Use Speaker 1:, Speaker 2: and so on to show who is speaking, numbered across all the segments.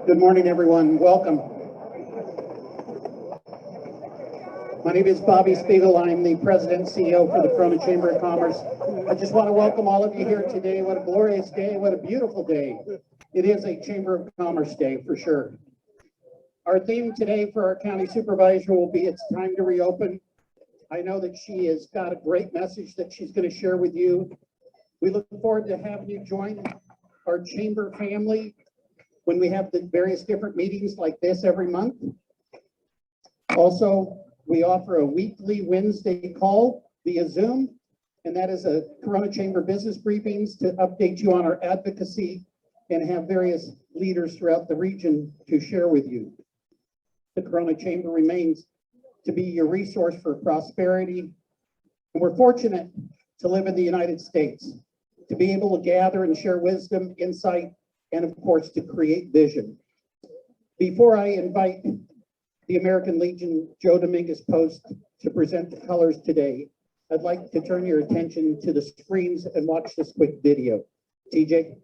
Speaker 1: Good morning, everyone. Welcome. My name is Bobby Spiegel. I'm the President and CEO for the Corona Chamber of Commerce. I just want to welcome all of you here today. What a glorious day. What a beautiful day. It is a Chamber of Commerce day for sure. Our theme today for our county supervisor will be "It's time to reopen." I know that she has got a great message that she's going to share with you. We look forward to having you join our chamber family when we have the various different meetings like this every month. Also, we offer a weekly Wednesday call via Zoom, and that is a Corona Chamber business briefings to update you on our advocacy and have various leaders throughout the region to share with you. The Corona Chamber remains to be your resource for prosperity, and we're fortunate to live in the United States, to be able to gather and share wisdom, insight, and of course, to create vision. Before I invite the American Legion Joe Dominguez Post to present the colors today, I'd like to turn your attention to the screens and watch this quick video. TJ.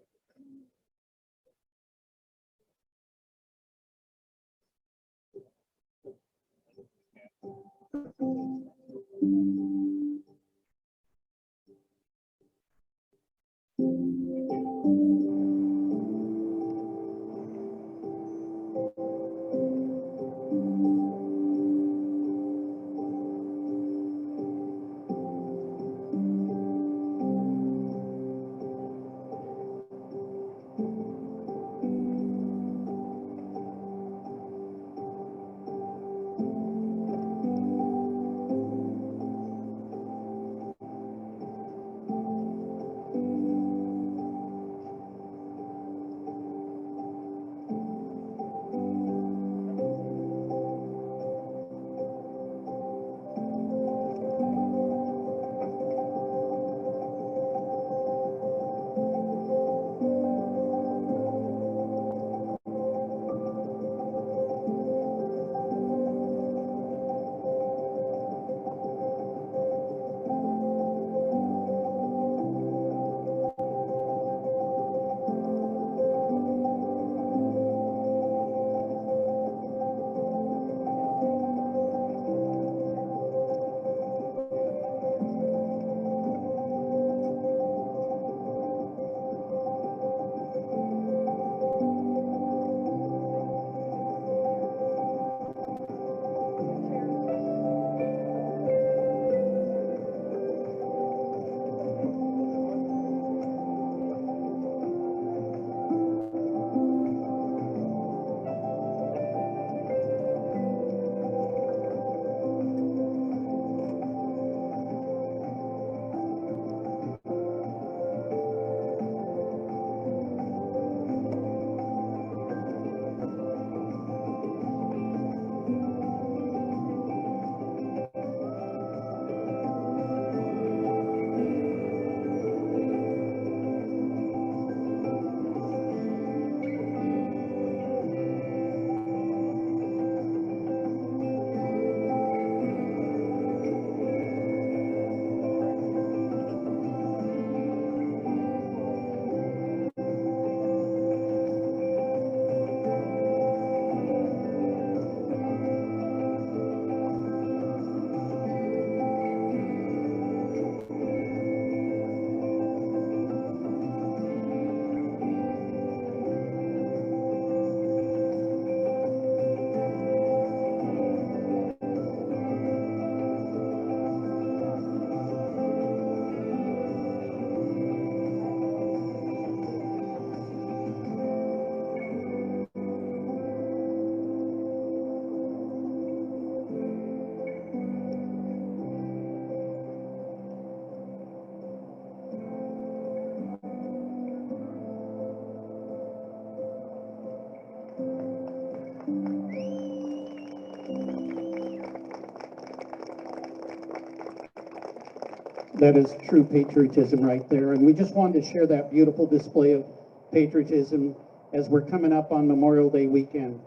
Speaker 1: That is true patriotism right there. And we just wanted to share that beautiful display of patriotism as we're coming up on Memorial Day weekend.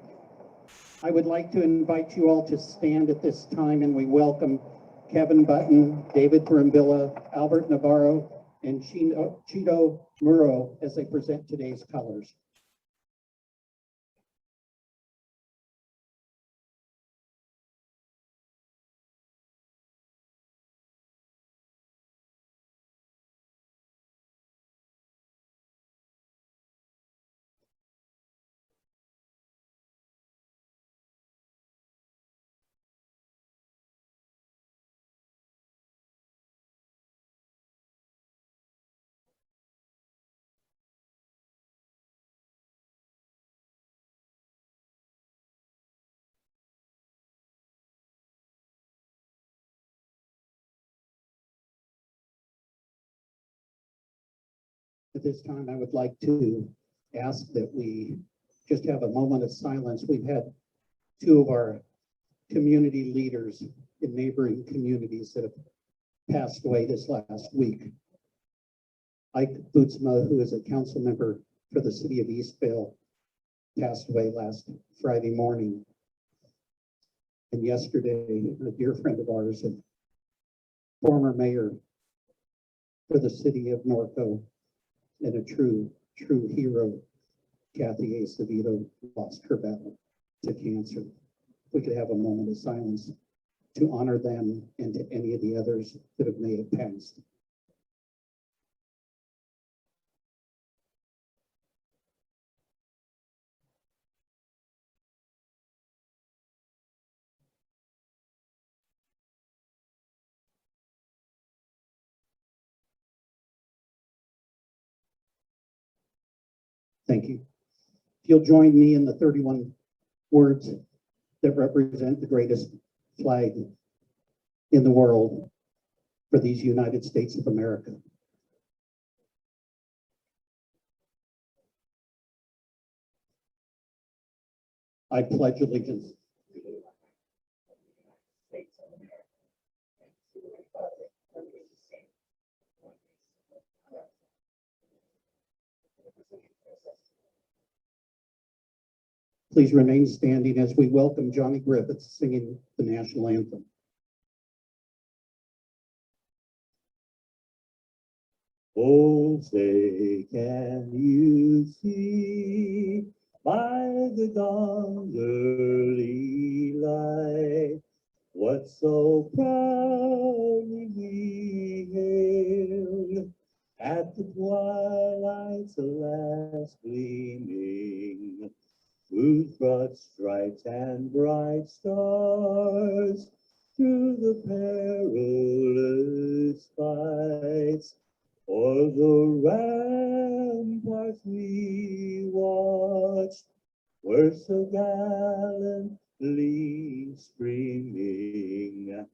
Speaker 1: I would like to invite you all to stand at this time, and we welcome Kevin Button, David Brambilla, Albert Navarro, and Chito Muro as they present today's colors. At this time, I would like to ask that we just have a moment of silence. We've had two of our community leaders in neighboring communities that have passed away this last week. Ike Bootsma, who is a council member for the city of Eastvale, passed away last Friday morning. And yesterday, a dear friend of ours and former mayor for the city of Norco, and a true hero, Kathy Acevedo, lost her battle to cancer. We could have a moment of silence to honor them and to any of the others that have may have passed. Thank you. If you'll join me in the 31 words that represent the greatest flag in the world for these United States of America. I pledge allegiance Please remain standing as we welcome Johnny Griffiths singing the national anthem.
Speaker 2: Oh, say, can you see by the dawn's early light what so proudly we hailed at the twilight's last gleaming, whose broad stripes and bright stars through the perilous fights o'er the ramparts we watched were so gallantly streaming,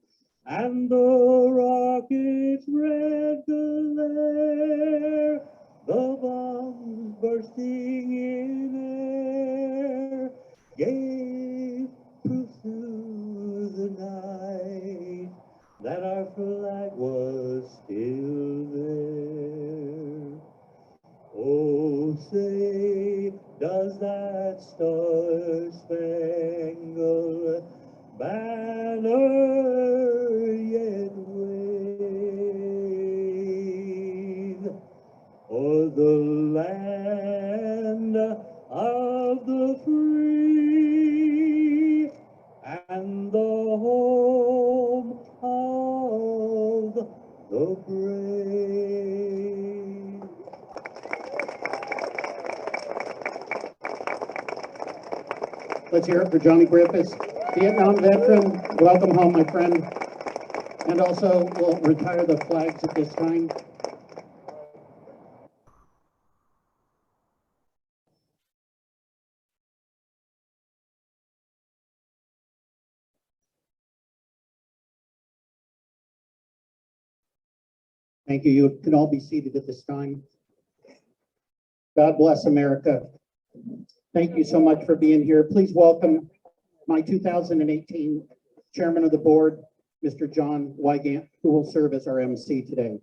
Speaker 2: and the rocket's red glare, the bombs bursting in air, gave proof through the night that our flag was still there. Oh, say, does that star-spangled banner yet wave o'er the land of the free and the home of the brave?
Speaker 1: Let's hear it for Johnny Griffiths, Vietnam veteran. Welcome home, my friend. And also, we'll retire the flags at this time. Thank you. You can all be seated at this time. God bless America. Thank you so much for being here. Please welcome my 2018 Chairman of the Board, Mr. John Wygant, who will serve as our MC today.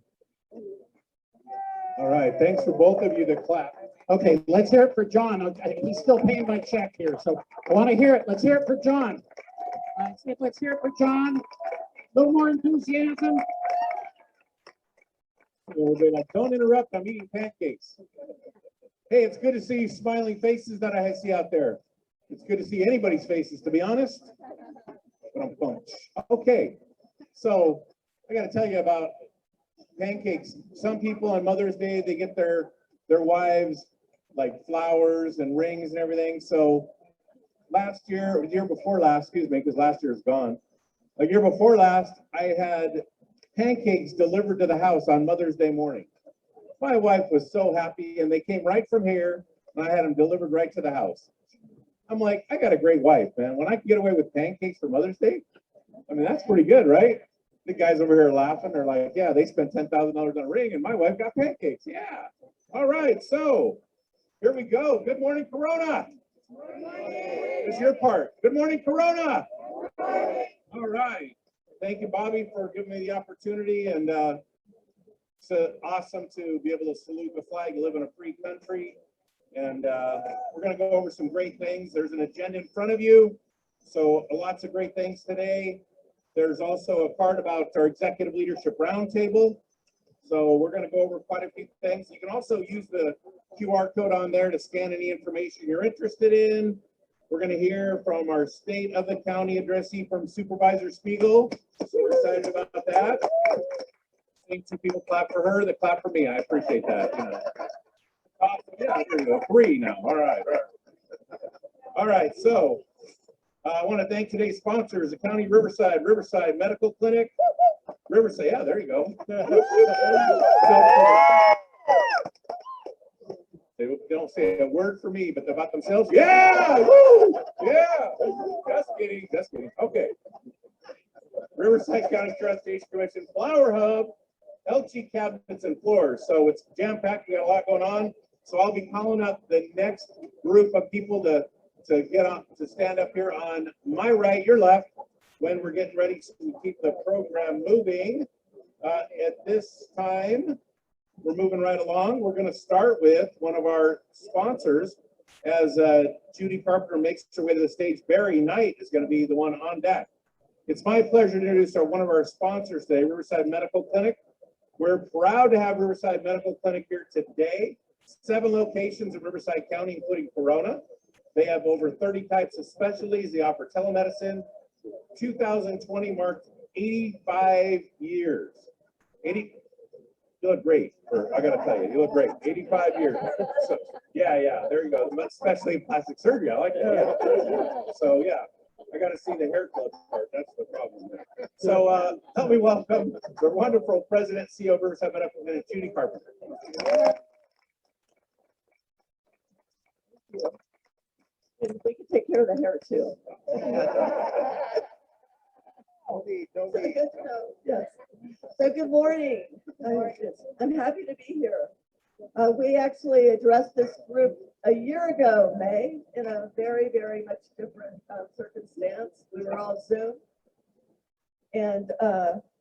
Speaker 3: All right, thanks for both of you to clap.
Speaker 1: Okay, let's hear it for John. Okay, he's still paying my check here, so I want to hear it. Let's hear it for John. Let's hear it for John. A little more enthusiasm.
Speaker 3: They'll be like, don't interrupt, I'm eating pancakes. Hey, it's good to see smiling faces that I see out there. It's good to see anybody's faces, to be honest. Okay, so I gotta tell you about pancakes. Some people on Mother's Day, they get their wives like flowers and rings and everything. So last year, the year before last, excuse me, because last year is gone. A year before last, I had pancakes delivered to the house on Mother's Day morning. My wife was so happy, and they came right from here, and I had them delivered right to the house. I'm like, I got a great wife, man. When I can get away with pancakes for Mother's Day, I mean, that's pretty good, right? The guys over here laughing. They're like, yeah, they spent $10,000 on a ring, and my wife got pancakes. Yeah. All right, so here we go. Good morning, Corona. It's your part. Good morning, Corona. All right. Thank you, Bobby, for giving me the opportunity. And it's awesome to be able to salute the flag, live in a free country. And we're going to go over some great things. There's an agenda in front of you. So lots of great things today. There's also a part about our executive leadership roundtable. So we're going to go over quite a few things. You can also use the QR code on there to scan any information you're interested in. We're going to hear from our state of the county addressee from Supervisor Spiegel. So we're excited about that. I think two people clap for her, they clap for me. I appreciate that. You know. Yeah, there we go. 3 now. All right. All right. So I want to thank today's sponsors, the County Riverside Medical Clinic. Riverside, yeah, there you go. They don't say a word for me, but about themselves. Yeah, woo, yeah. Just kidding. Okay. Riverside County Transportation Commission Flower Hub, LG cabinets and floors. So it's jam-packed. We got a lot going on. So I'll be calling up the next group of people to get on, to stand up here on my right, your left, when we're getting ready to keep the program moving. At this time, we're moving right along. We're going to start with one of our sponsors. As Judy Carpenter makes her way to the stage, Barry Knight is going to be the one on deck. It's my pleasure to introduce one of our sponsors today, Riverside Medical Clinic. We're proud to have Riverside Medical Clinic here today. 7 locations in Riverside County, including Corona. They have over 30 types of specialties. They offer telemedicine. 2020 marked 85 years. You look great. I got to tell you, you look great. 85 years. So, yeah, there you go. Especially plastic surgery. I like that. Yeah. So, yeah, I got to see the hair club part. That's the problem there. So, help me welcome the wonderful President, CEO of Riverside Medical Clinic, Judy Carpenter.
Speaker 4: And we can take care of the hair too.
Speaker 3: Don't
Speaker 4: So
Speaker 3: be.
Speaker 4: good to know. Yes. So good morning. I'm happy to be here. We actually addressed this group a year ago, May, in a very, very much different circumstance. We were all Zoom. And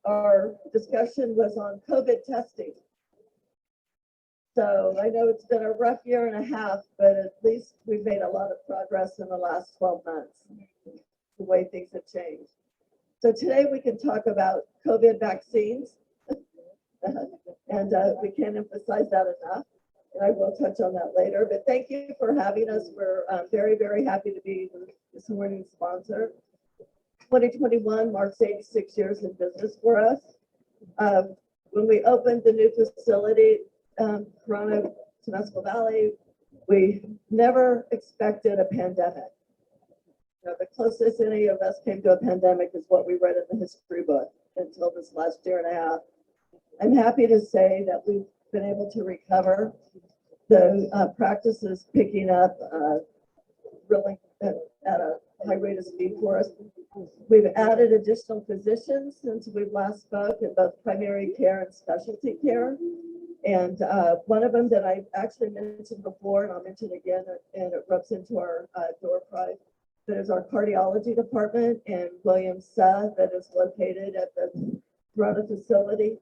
Speaker 4: our discussion was on COVID testing. So I know it's been a rough year and a half, but at least we've made a lot of progress in the last 12 months, the way things have changed. So today we can talk about COVID vaccines, and we can't emphasize that enough, and I will touch on that later. But thank you for having us. We're very, very happy to be this morning's sponsor. 2021 marks 86 years in business for us. When we opened the new facility, Corona, Temescal Valley, we never expected a pandemic. You know, the closest any of us came to a pandemic is what we read in the history book until this last year and a half. I'm happy to say that we've been able to recover. The practice is picking up really at a high rate of speed for us. We've added additional physicians since we've last spoke in both primary care and specialty care. And one of them that I actually mentioned before, and I'll mention again, and it rubs into our door prize, that is our cardiology department in Williams-Suh that is located at the Corona facility.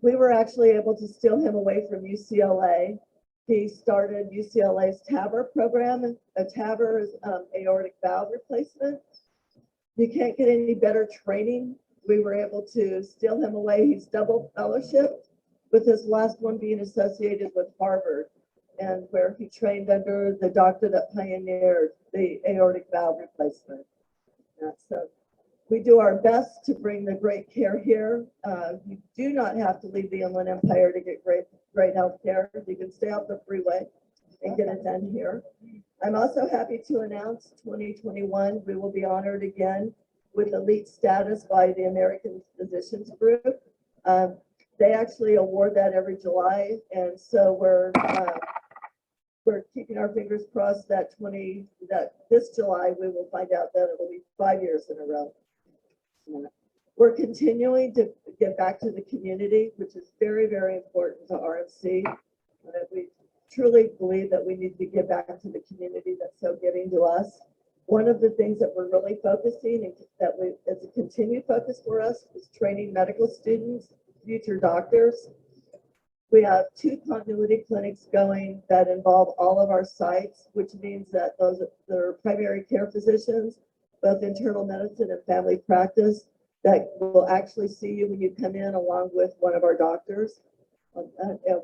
Speaker 4: We were actually able to steal him away from UCLA. He started UCLA's TAVR program. A TAVR is aortic valve replacement. You can't get any better training. We were able to steal him away. He's double fellowship. with this last one being associated with Harvard, and where he trained under the doctor that pioneered the aortic valve replacement. So we do our best to bring the great care here. You do not have to leave the Inland Empire to get great health care. You can stay off the freeway and get it done here. I'm also happy to announce 2021, we will be honored again with elite status by the American Physicians Group. They actually award that every July, and so we're keeping our fingers crossed that this July we will find out that it'll be 5 years in a row. We're continuing to get back to the community, which is very, very important to RMC. We truly believe that we need to get back to the community that's so giving to us. One of the things that we're really focusing and that it's a continued focus for us is training medical students, future doctors. We have 2 continuity clinics going that involve all of our sites, which means that those that are primary care physicians, both internal medicine and family practice, that will actually see you when you come in along with one of our doctors,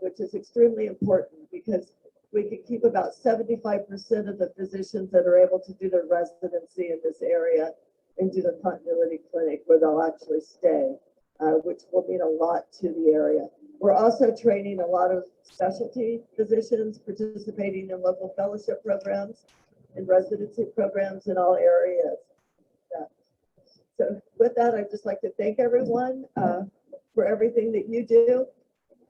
Speaker 4: which is extremely important because we can keep about 75% of the physicians that are able to do their residency in this area and do the continuity clinic where they'll actually stay, which will mean a lot to the area. We're also training a lot of specialty physicians participating in local fellowship programs and residency programs in all areas. So with that, I'd just like to thank everyone for everything that you do.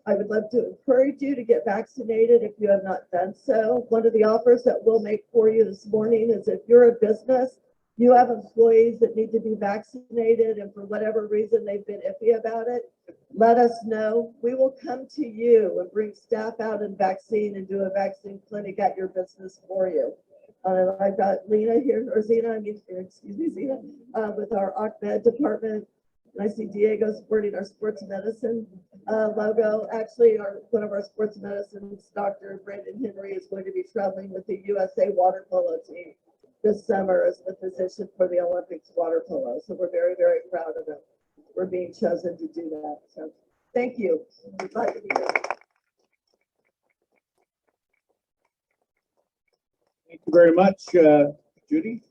Speaker 4: I would love to encourage you to get vaccinated if you have not done so. One of the offers that we'll make for you this morning is if you're a business, you have employees that need to be vaccinated, and for whatever reason they've been iffy about it, let us know. We will come to you and bring staff out and vaccine and do a vaccine clinic at your business for you. I've got Lena here, or Zena, excuse me, Zena, with our OCMED department. And I see Diego sporting our sports medicine logo. Actually, one of our sports medicines, Dr. Brandon Henry, is going to be traveling with the USA water polo team this summer as the physician for the Olympics water polo. So we're very, very proud of them. We're being chosen to do that. So thank you. We're glad to be here.
Speaker 3: Thank you very much, Judy,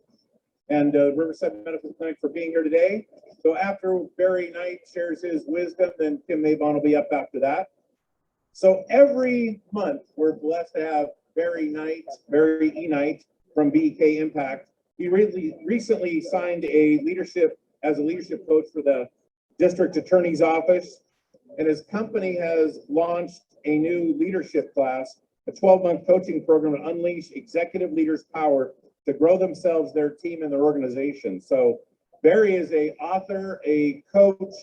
Speaker 3: and Riverside Medical Clinic for being here today. So after Barry Knight shares his wisdom, then Kim Maybon will be up after that. So every month, we're blessed to have Barry E. Knight from BEK Impact. He recently signed a leadership coach for the district attorney's office, and his company has launched a new leadership class, a 12-month coaching program to unleash executive leaders' power to grow themselves, their team, and their organization. So Barry is an author, a coach.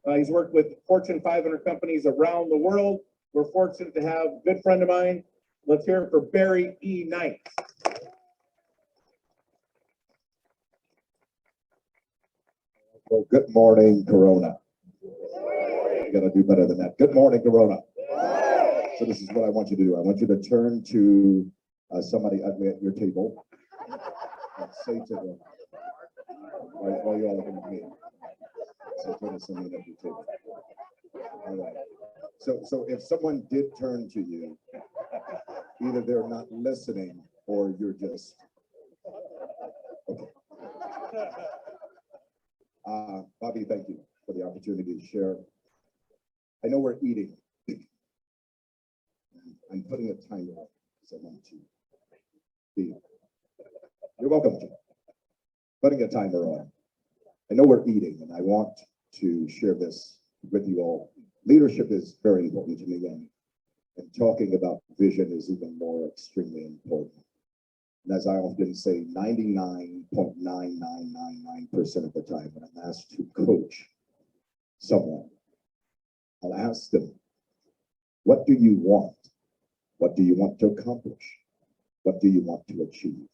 Speaker 3: He's worked with Fortune 500 companies around the world. We're fortunate to have a good friend of mine. Let's hear it for Barry E. Knight.
Speaker 5: Well, good morning, Corona. You gotta do better than that. Good morning, Corona. So this is what I want you to do. I want you to turn to somebody ugly at your table and say to them, while you're all looking at me, so turn to somebody at your table. All right. So if someone did turn to you, either they're not listening or you're just, okay. Bobby, thank you for the opportunity to share. I know we're eating. I'm putting a timer on because I want to be. You're welcome, Jim. Putting a timer on. I know we're eating, and I want to share this with you all. Leadership is very important to me, and talking about vision is even more extremely important. And as I often say, 99.9999% of the time when I'm asked to coach someone, I'll ask them, what do you want? What do you want to accomplish? What do you want to achieve?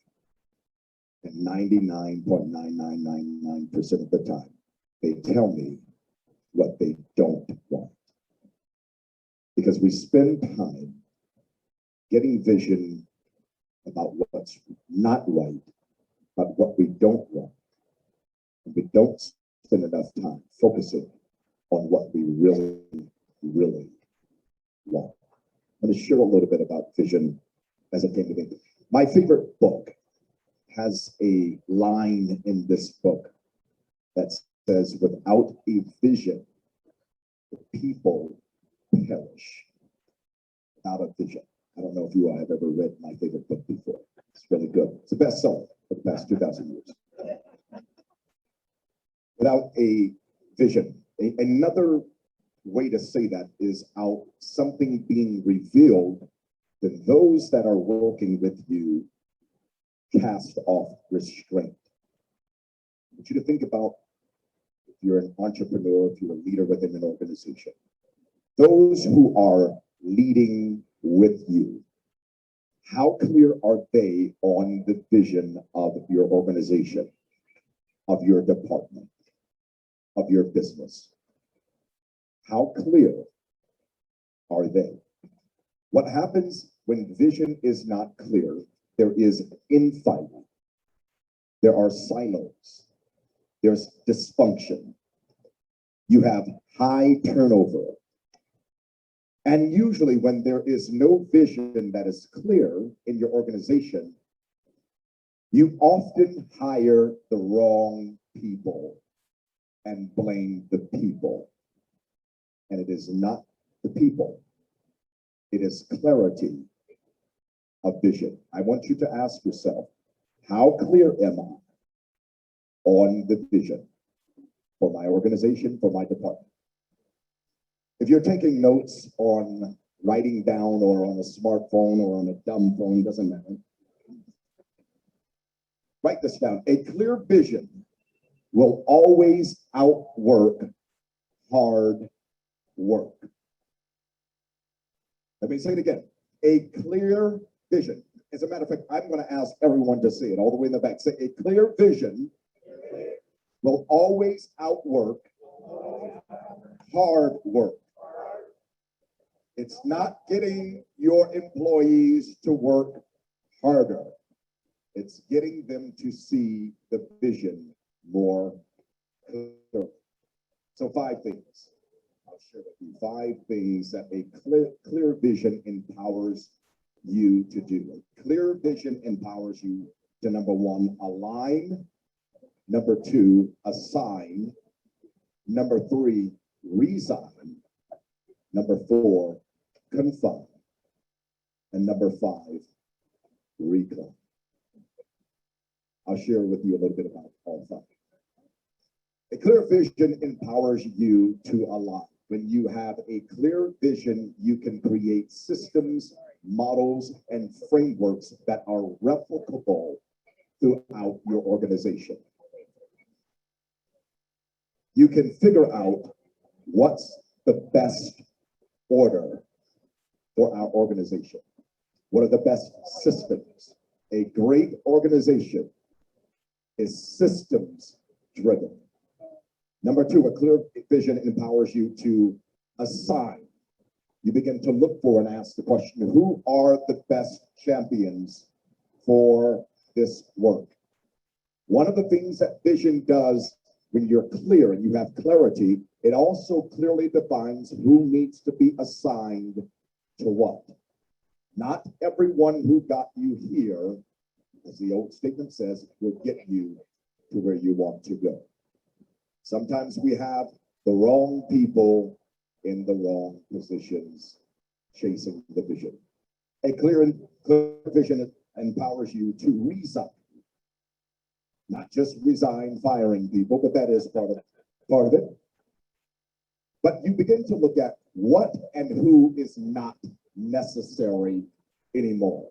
Speaker 5: And 99.9999% of the time, they tell me what they don't want. Because we spend time getting vision about what's not right, but what we don't want. And we don't spend enough time focusing on what we really, really long. I'm going to share a little bit about vision as it came to me. My favorite book has a line in this book that says, without a vision, the people perish. Without a vision. I don't know if you all have ever read my favorite book before. It's really good. It's a bestseller for the past 2,000 years. Without a vision. Another way to say that is out something being revealed, then those that are working with you cast off restraint. I want you to think about if you're an entrepreneur, if you're a leader within an organization, those who are leading with you, how clear are they on the vision of your organization, of your department, of your business? How clear are they? What happens when vision is not clear? There is infighting. There are silos. There's dysfunction. You have high turnover. And usually when there is no vision that is clear in your organization, you often hire the wrong people and blame the people. And it is not the people. It is clarity of vision. I want you to ask yourself, how clear am I on the vision for my organization, for my department? If you're taking notes on writing down or on a smartphone or on a dumb phone, doesn't matter. Write this down. A clear vision will always outwork hard work. Let me say it again. A clear vision. As a matter of fact, I'm going to ask everyone to say it all the way in the back. Say, a clear vision will always outwork hard work. It's not getting your employees to work harder. It's getting them to see the vision more clearly. So 5 things. I'll share with you 5 things that a clear vision empowers you to do. A clear vision empowers you to, number 1, align. Number 2, assign. Number 3, resign. Number 4, confine. And number 5, reclaim. I'll share with you a little bit about all 5. A clear vision empowers you to align. When you have a clear vision, you can create systems, models, and frameworks that are replicable throughout your organization. You can figure out what's the best order for our organization. What are the best systems? A great organization is systems driven. Number 2, a clear vision empowers you to assign. You begin to look for and ask the question, who are the best champions for this work? One of the things that vision does when you're clear and you have clarity, it also clearly defines who needs to be assigned to what. Not everyone who got you here, as the old statement says, will get you to where you want to go. Sometimes we have the wrong people in the wrong positions chasing the vision. A clear vision empowers you to resign. Not just resign firing people, but that is part of it. But you begin to look at what and who is not necessary anymore.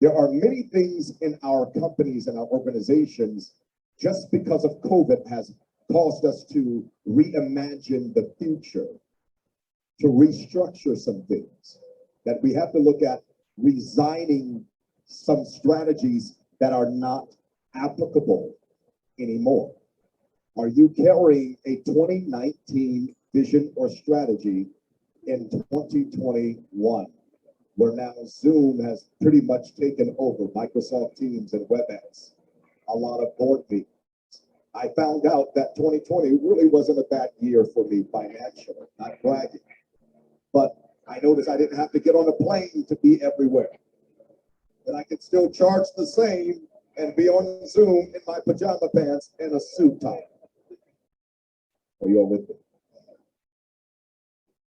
Speaker 5: There are many things in our companies and our organizations, just because of COVID has caused us to reimagine the future, to restructure some things, that we have to look at resigning some strategies that are not applicable anymore. Are you carrying a 2019 vision or strategy in 2021? Where now Zoom has pretty much taken over, Microsoft Teams and WebEx, a lot of board meetings. I found out that 2020 really wasn't a bad year for me financially, not bragging. But I noticed I didn't have to get on a plane to be everywhere. That I could still charge the same and be on Zoom in my pajama pants and a suit tie. Are you all with me?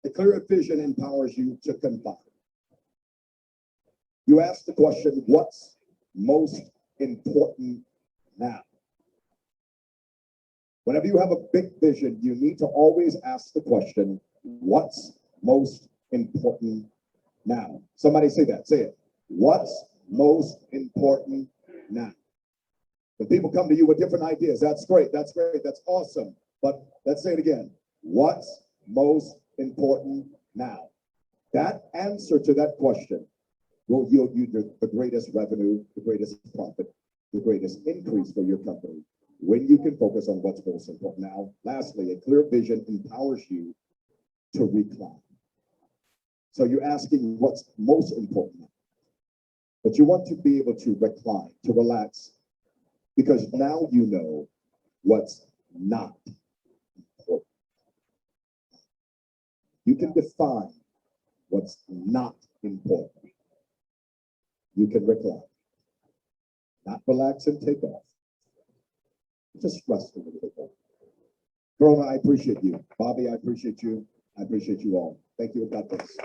Speaker 5: A clear vision empowers you to confide. You ask the question, what's most important now? Whenever you have a big vision, you need to always ask the question, what's most important now? Somebody say that, say it. What's most important now? When people come to you with different ideas, that's great, that's awesome. But let's say it again. What's most important now? That answer to that question will yield you the greatest revenue, the greatest profit, the greatest increase for your company when you can focus on what's most important now. Lastly, a clear vision empowers you to recline. So you're asking what's most important now, but you want to be able to recline, to relax, because now you know what's not important. You can define what's not important. You can recline, not relax and take off. Just rest a little bit more. Corona, I appreciate you. Bobby, I appreciate you. I appreciate you all. Thank you and God bless.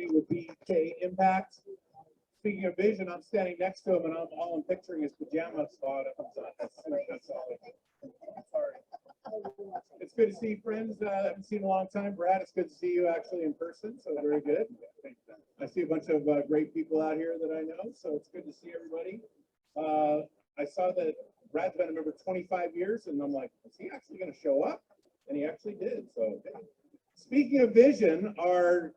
Speaker 3: With BK Impact. Speaking of vision, I'm standing next to him and all I'm picturing is pajama spot. That's all. Sorry. It's good to see you, friends. I haven't seen in a long time. Brad, it's good to see you actually in person, so very good. I see a bunch of great people out here that I know, so it's good to see everybody. I saw that Brad's been a member 25 years, and I'm like, is he actually going to show up? And he actually did. So, speaking of vision, our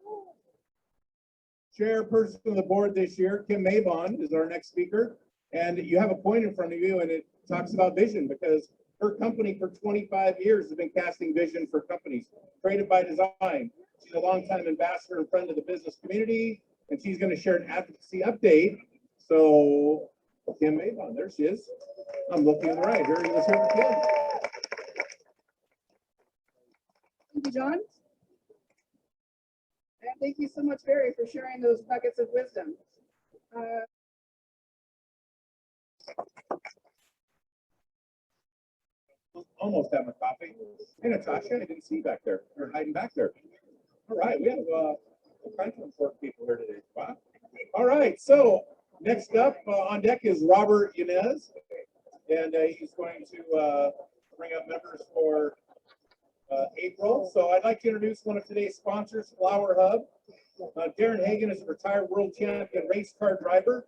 Speaker 3: chairperson of the board this year, Kim Mabon, is our next speaker. And you have a point in front of you, and it talks about vision because her company for 25 years has been casting vision for companies, Created by Design. She's a longtime ambassador and friend of the business community, and she's going to share an advocacy update. So, Kim Mabon, there she is. I'm looking on the right. Let's hear for Kim.
Speaker 6: Thank you, John. And thank you so much, Barry, for sharing those nuggets of wisdom.
Speaker 3: Almost have my coffee. Hey, Natasha, I didn't see you back there. You're hiding back there. All right, we have a bunch of important people here today. Wow. All right, so next up on deck is Robert Yanez, and he's going to bring up members for April. So I'd like to introduce one of today's sponsors, Flower Hub. Darren Hagen is a retired world champion race car driver.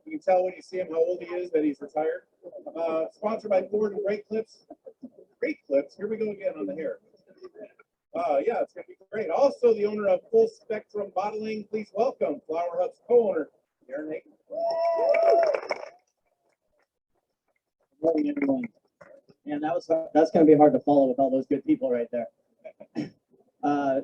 Speaker 3: You can tell when you see him how old he is that he's retired. Sponsored by Ford and Great Clips. Great Clips. Here we go again on the hair. Yeah, it's going to be great. Also, the owner of Full Spectrum Bottling. Please welcome Flower Hub's co-owner, Darren Hagen.
Speaker 7: Good morning, everyone. And that's going to be hard to follow with all those good people right there.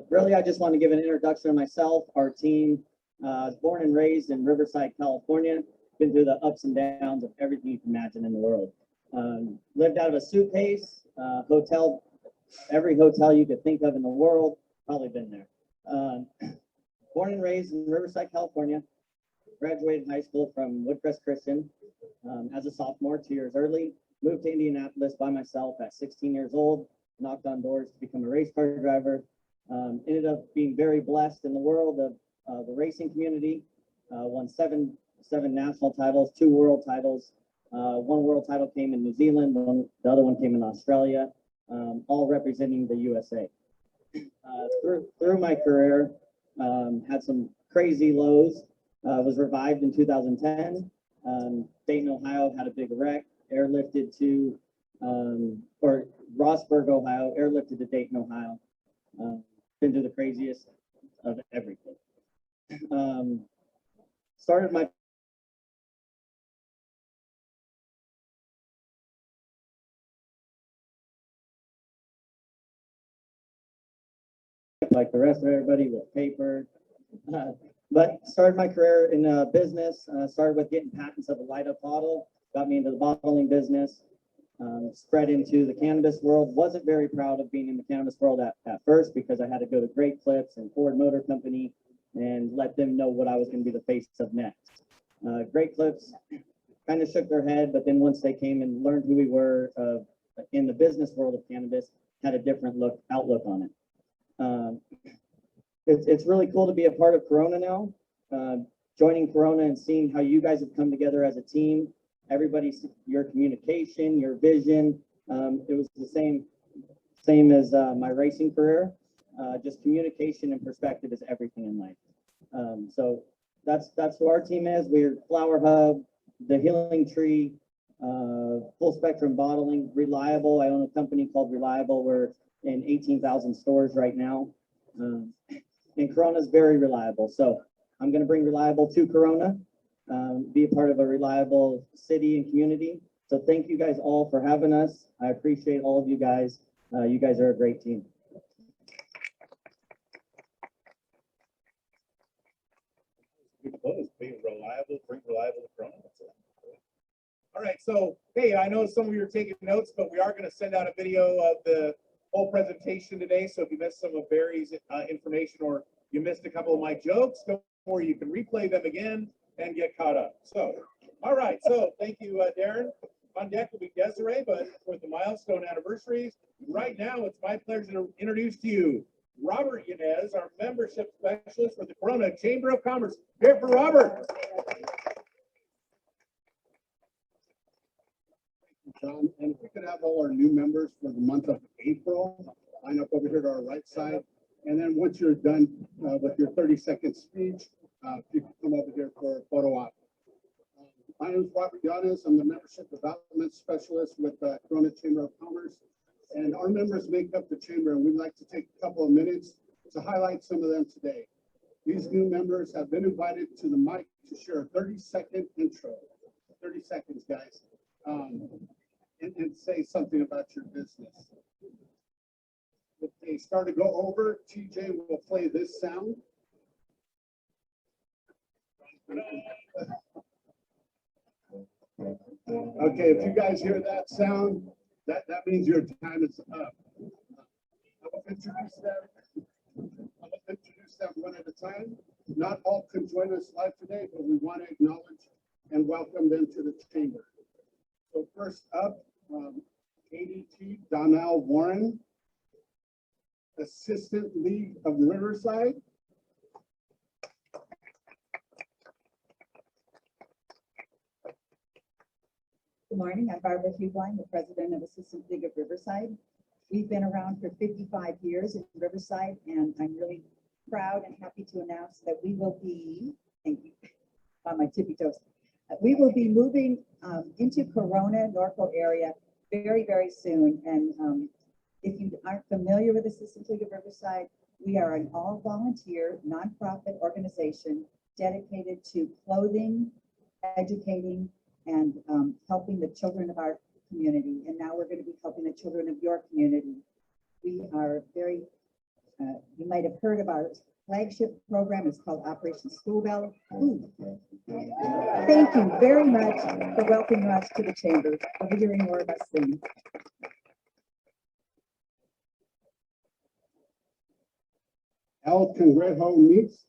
Speaker 7: Really, I just want to give an introduction of myself, our team. I was born and raised in Riverside, California. Been through the ups and downs of everything you can imagine in the world. Lived out of a suitcase, hotel, every hotel you could think of in the world, probably been there. Born and raised in Riverside, California. Graduated high school from Woodcrest Christian as a sophomore, 2 years early. Moved to Indianapolis by myself at 16 years old. Knocked on doors to become a race car driver. Ended up being very blessed in the world of the racing community. Won seven national titles, 2 world titles. One world title came in New Zealand, the other one came in Australia, all representing the USA. Through my career, had some crazy lows. Was revived in 2010. Dayton, Ohio had a big wreck, airlifted to, or Rossburg, Ohio, airlifted to Dayton, Ohio. Been through the craziest of everything. Started my like the rest of everybody with paper. But started my career in business. Started with getting patents of a light up bottle. Got me into the bottling business. spread into the cannabis world. Wasn't very proud of being in the cannabis world at first because I had to go to Great Clips and Ford Motor Company and let them know what I was going to be the face of next. Great Clips kind of shook their head, but then once they came and learned who we were in the business world of cannabis, had a different outlook on it. It's really cool to be a part of Corona now. Joining Corona and seeing how you guys have come together as a team. Everybody's, your communication, your vision. It was the same as my racing career. Just communication and perspective is everything in life. So that's who our team is. We're Flower Hub, the Healing Tree, Full Spectrum Bottling, Reliable. I own a company called Reliable. We're in 18,000 stores right now. And Corona is very reliable. So I'm going to bring Reliable to Corona, be a part of a reliable city and community. So thank you guys all for having us. I appreciate all of you guys. You guys are a great team.
Speaker 3: Good close, be reliable, bring reliable to Corona. All right, so, hey, I know some of you are taking notes, but we are going to send out a video of the whole presentation today. So if you missed some of Barry's information or you missed a couple of my jokes, don't worry, you can replay them again and get caught up. So, all right, so thank you, Darren. On deck will be Desiree, but for the milestone anniversaries, right now it's my pleasure to introduce to you Robert Yanez, our membership specialist for the Corona Chamber of Commerce. Here for Robert.
Speaker 8: John, and if we could have all our new members for the month of April, line up over here to our right side. And then once you're done with your 30-second speech, you can come over here for a photo op. My name is Robert Yanez. I'm the membership development specialist with the Corona Chamber of Commerce. And our members make up the chamber, and we'd like to take a couple of minutes to highlight some of them today. These new members have been invited to the mic to share a 30-second intro. 30 seconds, guys. And say something about your business. If they start to go over, TJ will play this sound. Okay, if you guys hear that sound, that means your time is up. I will introduce them one at a time. Not all can join us live today, but we want to acknowledge and welcome them to the chamber. So first up, ADT Donnell Warren, Assistant League of Riverside.
Speaker 9: Good morning, I'm Barbara Hugline, the president of Assistant League of Riverside. We've been around for 55 years in Riverside, and I'm really proud and happy to announce that we will be, thank you, on my tippy toes. We will be moving into Corona, Norco area very, very soon. And if you aren't familiar with Assistant League of Riverside, we are an all-volunteer nonprofit organization dedicated to clothing, educating, and helping the children of our community. And now we're going to be helping the children of your community. We are very, you might have heard of our flagship program. It's called Operation School Bell. Ooh. Thank you very much for welcoming us to the chamber. We'll be hearing more of us soon.
Speaker 8: El Congrejo meets.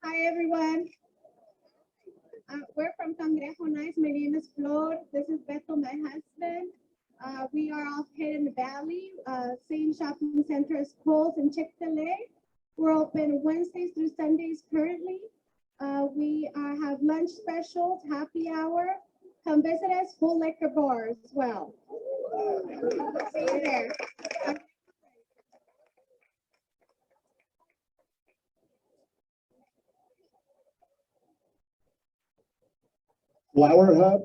Speaker 6: Hi, everyone. We're from Cangrejo Nice. My name is Flor. This is Beto, my husband. We are off Hidden Valley, same shopping center as Kohl's and Chick-fil-A. We're open Wednesdays through Sundays currently. We have lunch specials, happy hour. Come visit us, full liquor bar as well. See you there.
Speaker 8: Flower Hub.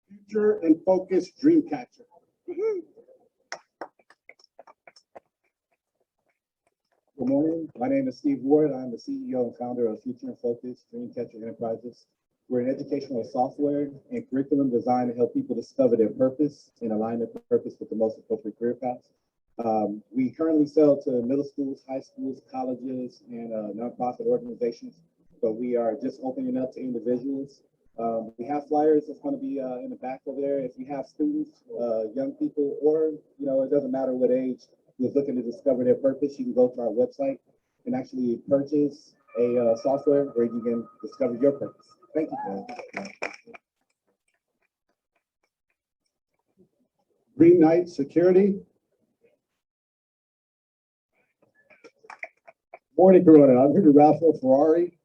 Speaker 8: Future and Focus Dreamcatcher.
Speaker 10: Good morning. My name is Steve Ward. I'm the CEO and founder of Future and Focus Dreamcatcher Enterprises.
Speaker 2: We're an educational software and curriculum designed to help people discover their purpose and align their purpose with the most appropriate career paths. We currently sell to middle schools, high schools, colleges, and nonprofit organizations, but we are just opening up to individuals. We have flyers that's going to be in the back over there. If you have students, young people, or it doesn't matter what age, who's looking to discover their purpose, you can go to our website and actually purchase a software where you can discover your purpose. Thank you.
Speaker 8: Green Knight Security.
Speaker 5: Morning, Corona. I'm here to Ralph Ferrari.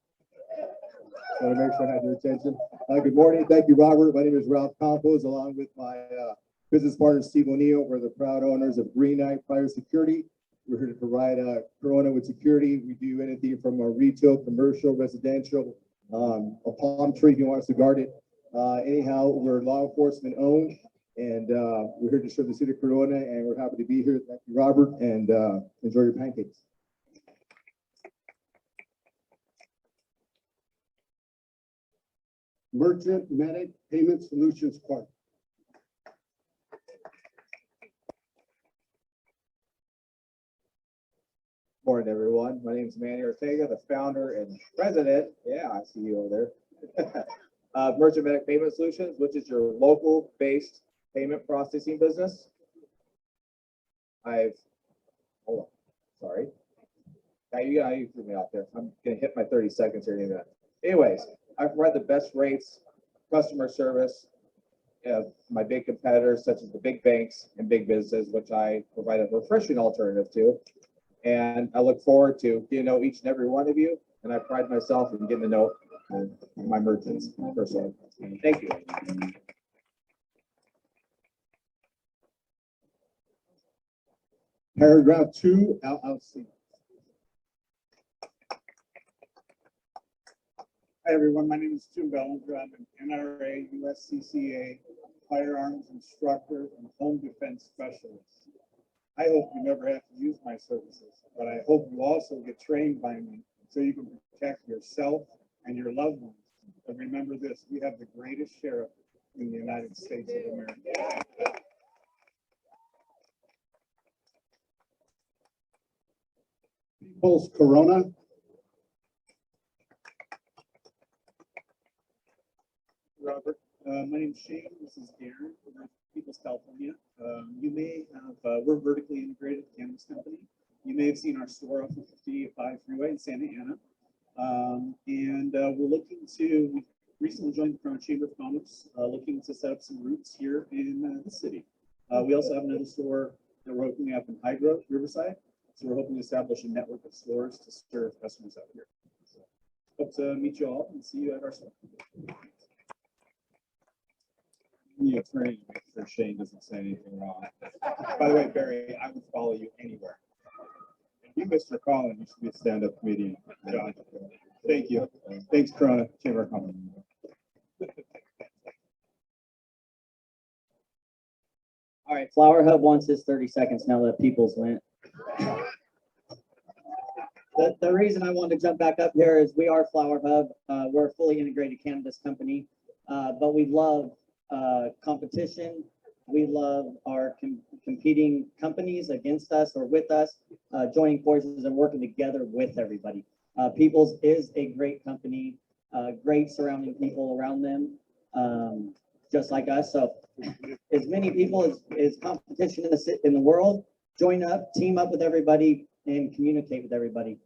Speaker 5: Want to make sure I have your attention. Good morning. Thank you, Robert. My name is Ralph Campos, along with my business partner, Steve O'Neill. We're the proud owners of Green Knight Fire Security. We're here to provide Corona with security. We do anything from retail, commercial, residential, a palm tree if you want us to guard it. Anyhow, we're law enforcement owned, and we're here to serve the city of Corona, and we're happy to be here. Thank you, Robert, and enjoy your pancakes.
Speaker 8: Merchant Medic Payment Solutions Corp.
Speaker 2: Morning, everyone. My name is Manny Ortega, the founder and president. Yeah, I see you over there. Merchant Medic Payment Solutions, which is your local-based payment processing business. Hold on, sorry. Now you threw me out there. I'm gonna hit my 30 seconds here in a minute. Anyways, I provide the best rates, customer service, my big competitors such as the big banks and big businesses, which I provide a refreshing alternative to. And I look forward to getting to know each and every one of you. And I pride myself in getting to know my merchants personally. Thank you.
Speaker 8: Paragraph 2, LLC.
Speaker 10: Hi, everyone. My name is Jim Bellinger. I'm an NRA, USCCA firearms instructor and home defense specialist. I hope you never have to use my services, but I hope you also get trained by me so you can protect yourself and your loved ones. And remember this, we have the greatest sheriff in the United States of America.
Speaker 8: People's Corona.
Speaker 10: Robert, my name's Shane. This is Darren from People's California. You may have, we're vertically integrated cannabis company. You may have seen our store off of 55 Freeway in Santa Ana. We're looking to, we recently joined the Corona Chamber of Commerce, looking to set up some roots here in the city. We also have another store that we're opening up in High Grove, Riverside. So we're hoping to establish a network of stores to serve customers out here. So hope to meet you all and see you at our store.
Speaker 2: The attorney to make sure Shane doesn't say anything wrong. By the way, Barry, I would follow you anywhere. If you missed your call, you should be a stand-up comedian. John. Thank you. Thanks, Corona Chamber of Commerce.
Speaker 7: All right, Flower Hub wants his 30 seconds now that Peoples went. The reason I wanted to jump back up here is we are Flower Hub. We're a fully integrated cannabis company, but we love competition. We love our competing companies against us or with us, joining forces and working together with everybody. Peoples is a great company, great surrounding people around them, just like us. So as many people as competition in the world, join up, team up with everybody, and communicate with everybody.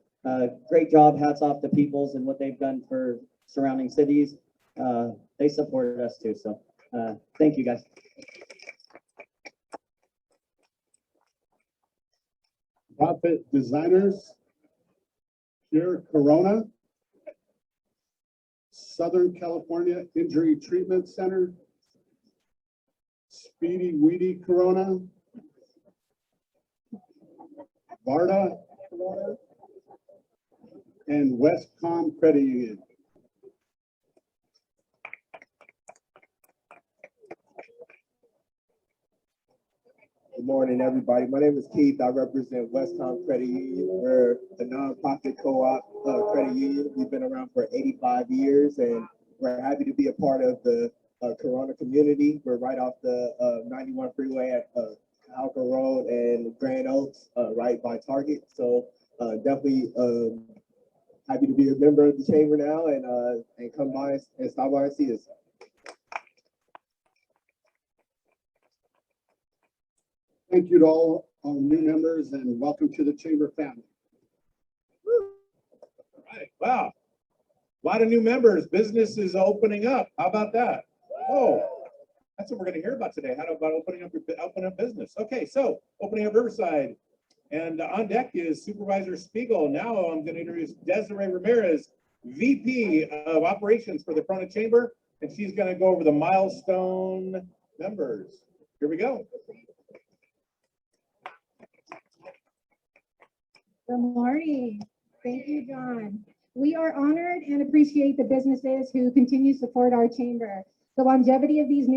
Speaker 7: Great job. Hats off to Peoples and what they've done for surrounding cities. They supported us too. So thank you, guys.
Speaker 8: Profit Designers. Pure Corona. Southern California Injury Treatment Center. Speedy Weedy Corona. Varda Corona. And Westcom Credit Union.
Speaker 2: Good morning, everybody. My name is Keith. I represent Westcom Credit Union. We're a nonprofit co-op credit union. We've been around for 85 years, and We're happy to be a part of the Corona community. We're right off the 91 freeway at Alco Road and Grand Oaks, right by Target. So definitely happy to be a member of the chamber now and come by and stop by and see us.
Speaker 8: Thank you to all our new members and welcome to the chamber family.
Speaker 3: Right, wow. A lot of new members, business is opening up. How about that? Oh, that's what we're gonna hear about today. How about opening up business? Okay, so opening up Riverside. And on deck is Supervisor Spiegel. Now I'm gonna introduce Desiree Ramirez, VP of Operations for the Corona Chamber, and she's gonna go over the milestone members. Here we go.
Speaker 6: Good morning. Thank you, John. We are honored and appreciate the businesses who continue to support our chamber. The longevity of these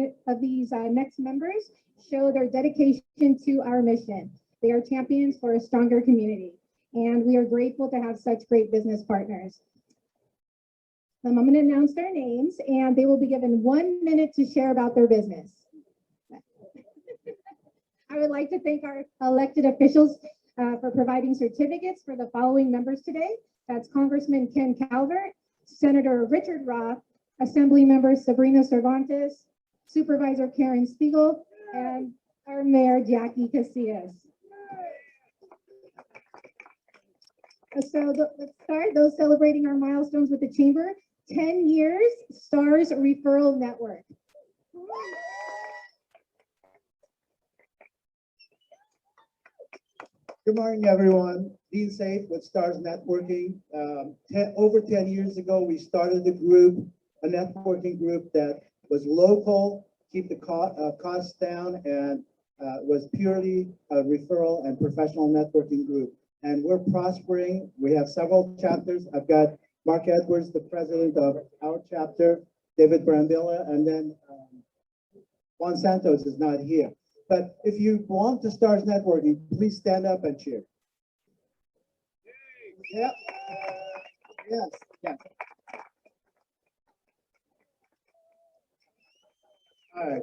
Speaker 6: next members show their dedication to our mission. They are champions for a stronger community, and we are grateful to have such great business partners. I'm going to announce their names, and they will be given 1 minute to share about their business. I would like to thank our elected officials for providing certificates for the following members today. That's Congressman Ken Calvert, Senator Richard Roth, Assembly Member Sabrina Cervantes, Supervisor Karen Spiegel, and our Mayor Jackie Casillas. So let's start. Those celebrating our milestones with the Chamber. 10 years, STARS Referral Network.
Speaker 11: Good morning, everyone. Being safe with STARS Networking. Over 10 years ago, we started a networking group that was local, keep the costs down, and was purely a referral and professional networking group. And we're prospering. We have several chapters. I've got Mark Edwards, the president of our chapter, David Brambilla, and then Juan Santos is not here. But if you belong to STARS Networking, please stand up and cheer. Yep. Yes. Yes. All right.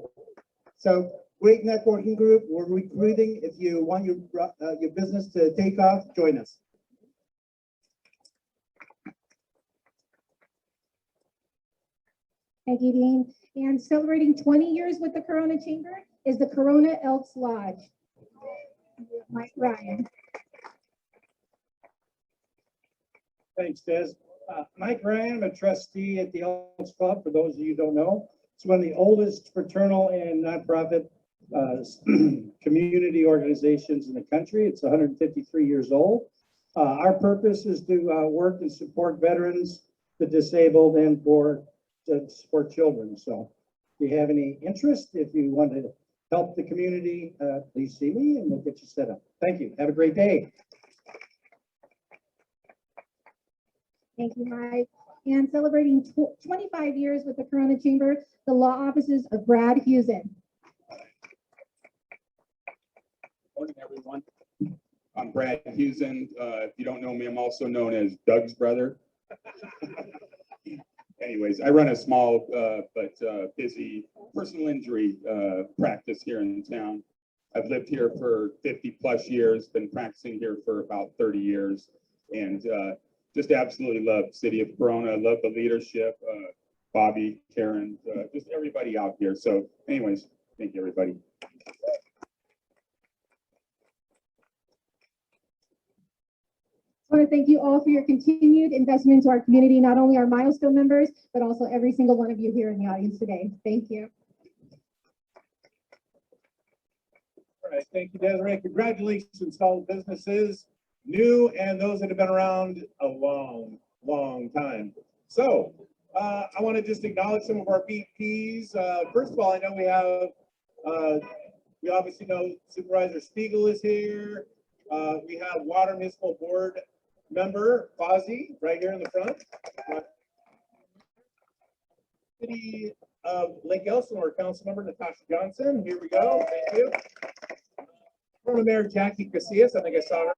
Speaker 11: So great networking group. We're recruiting. If you want your business to take off, join us.
Speaker 6: Thank you, Dean. And celebrating 20 years with the Corona Chamber is the Corona Elks Lodge. Mike Ryan.
Speaker 12: Thanks, Des. Mike Ryan, I'm a trustee at the Elks Club, for those of you who don't know. It's one of the oldest fraternal and nonprofit community organizations in the country. It's 153 years old. Our purpose is to work and support veterans, the disabled, and to support children. So if you have any interest, if you want to help the community, please see me and we'll get you set up. Thank you. Have a great day.
Speaker 6: Thank you, Mike. And celebrating 25 years with the Corona Chamber, the law offices of Brad Husen.
Speaker 13: Morning, everyone. I'm Brad Husen. If you don't know me, I'm also known as Doug's brother. Anyways, I run a small but busy personal injury practice here in town. I've lived here for 50 plus years, been practicing here for about 30 years, and just absolutely love the city of Corona. I love the leadership, Bobby, Karen, just everybody out here. So anyways, thank you, everybody.
Speaker 6: I want to thank you all for your continued investment into our community, not only our milestone members, but also every single one of you here in the audience today. Thank you.
Speaker 3: All right, thank you, Desiree. Congratulations to all the businesses, new and those that have been around a long, long time. So I want to just acknowledge some of our VPs. First of all, I know we obviously know Supervisor Spiegel is here. We have Water Municipal Board member Fozzie right here in the front. City of Lake Elsinore Council member Natasha Johnson. Here we go. Thank you. Former Mayor Jackie Casillas. I think I saw her.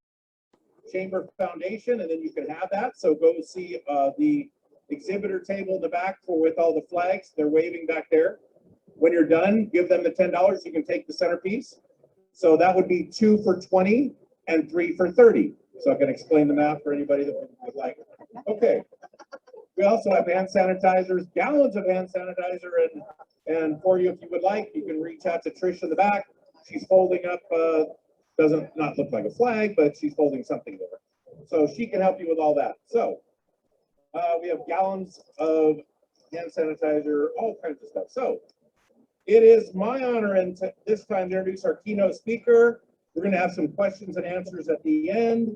Speaker 3: Chamber Foundation, and then you can have that. So go see the exhibitor table in the back for with all the flags. They're waving back there. When you're done, give them the $10. You can take the centerpiece. So that would be 2 for 20 and 3 for 30. So I can explain the math for anybody that would like. Okay. We also have hand sanitizers, gallons of hand sanitizer, and for you, if you would like, you can reach out to Trish in the back. She's folding up, doesn't not look like a flag, but she's folding something there. So she can help you with all that. So we have gallons of hand sanitizer, all kinds of stuff. So it is my honor and this time to introduce our keynote speaker. We're going to have some questions and answers at the end.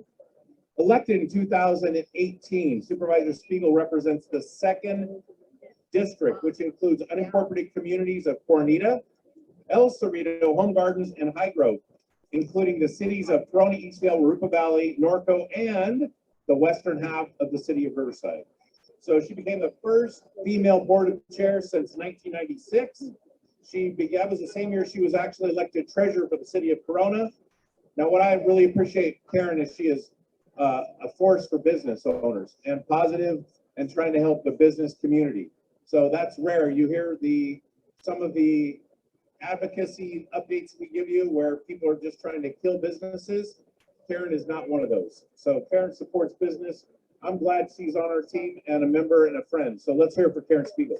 Speaker 3: Elected in 2018, Supervisor Spiegel represents the 2nd district, which includes unincorporated communities of Coronita, El Cerrito, Home Gardens, and High Grove, including the cities of Corona, Eastvale, Rupa Valley, Norco, and the western half of the city of Riverside. So she became the first female board chair since 1996. That was the same year she was actually elected treasurer for the city of Corona. Now, what I really appreciate Karen is she is a force for business owners and positive and trying to help the business community. So that's rare. You hear some of the advocacy updates we give you where people are just trying to kill businesses. Karen is not one of those. So Karen supports business. I'm glad she's on our team and a member and a friend. So let's hear it for Karen Spiegel.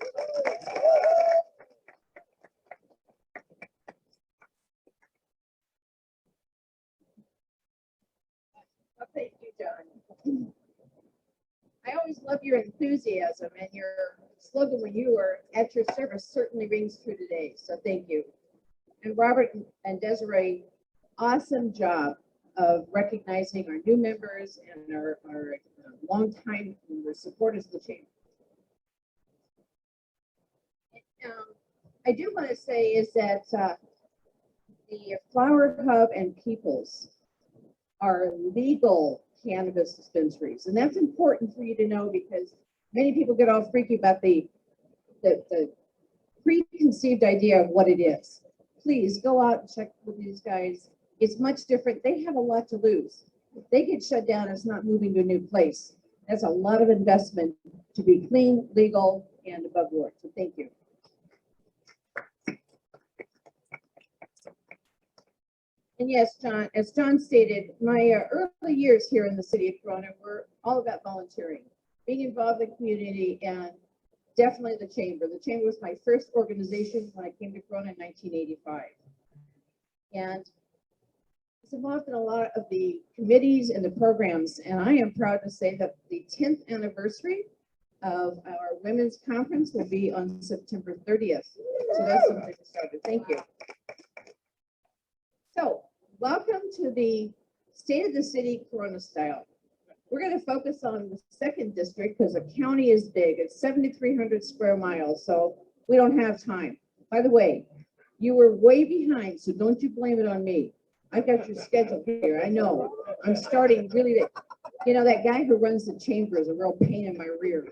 Speaker 14: Thank you, John. I always love your enthusiasm, and your slogan when you were at your service certainly rings true today. So thank you. And Robert and Desiree, awesome job of recognizing our new members and our longtime supporters of the chamber. I do want to say is that the Flower Hub and Peoples are legal cannabis dispensaries. And that's important for you to know because many people get all freaky about the preconceived idea of what it is. Please go out and check with these guys. It's much different. They have a lot to lose. If they get shut down, it's not moving to a new place. That's a lot of investment to be clean, legal, and above board. So thank you. And yes, John, as John stated, my early years here in the city of Corona were all about volunteering, being involved in the community, and definitely the chamber. The chamber was my first organization when I came to Corona in 1985. And it's involved in a lot of the committees and the programs. And I am proud to say that the 10th anniversary of our women's conference will be on September 30th. So that's something to start with. Thank you. So welcome to the State of the City Corona style. We're going to focus on the 2nd district because the county is big. It's 7,300 square miles, so we don't have time. By the way, you were way behind, so don't you blame it on me. I've got your schedule here. I know. I'm starting really late. You know, that guy who runs the chamber is a real pain in my rear.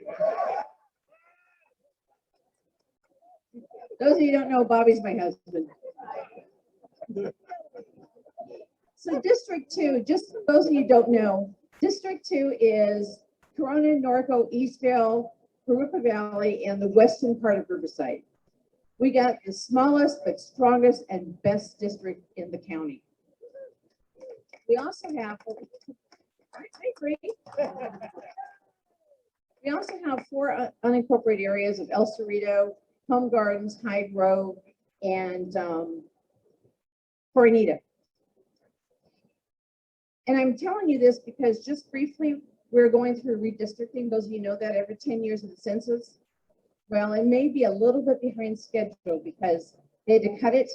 Speaker 14: Those of you who don't know, Bobby's my husband. So District 2, just for those of you who don't know, District 2 is Corona, Norco, Eastvale, Rupa Valley, and the western part of Riverside. We got the smallest but strongest and best district in the county. We also have, we also have 4 unincorporated areas of El Cerrito, Home Gardens, High Grove, and Coronita. And I'm telling you this because just briefly, we're going through redistricting. Those of you know that every 10 years of the census. Well, it may be a little bit behind schedule because they had to cut it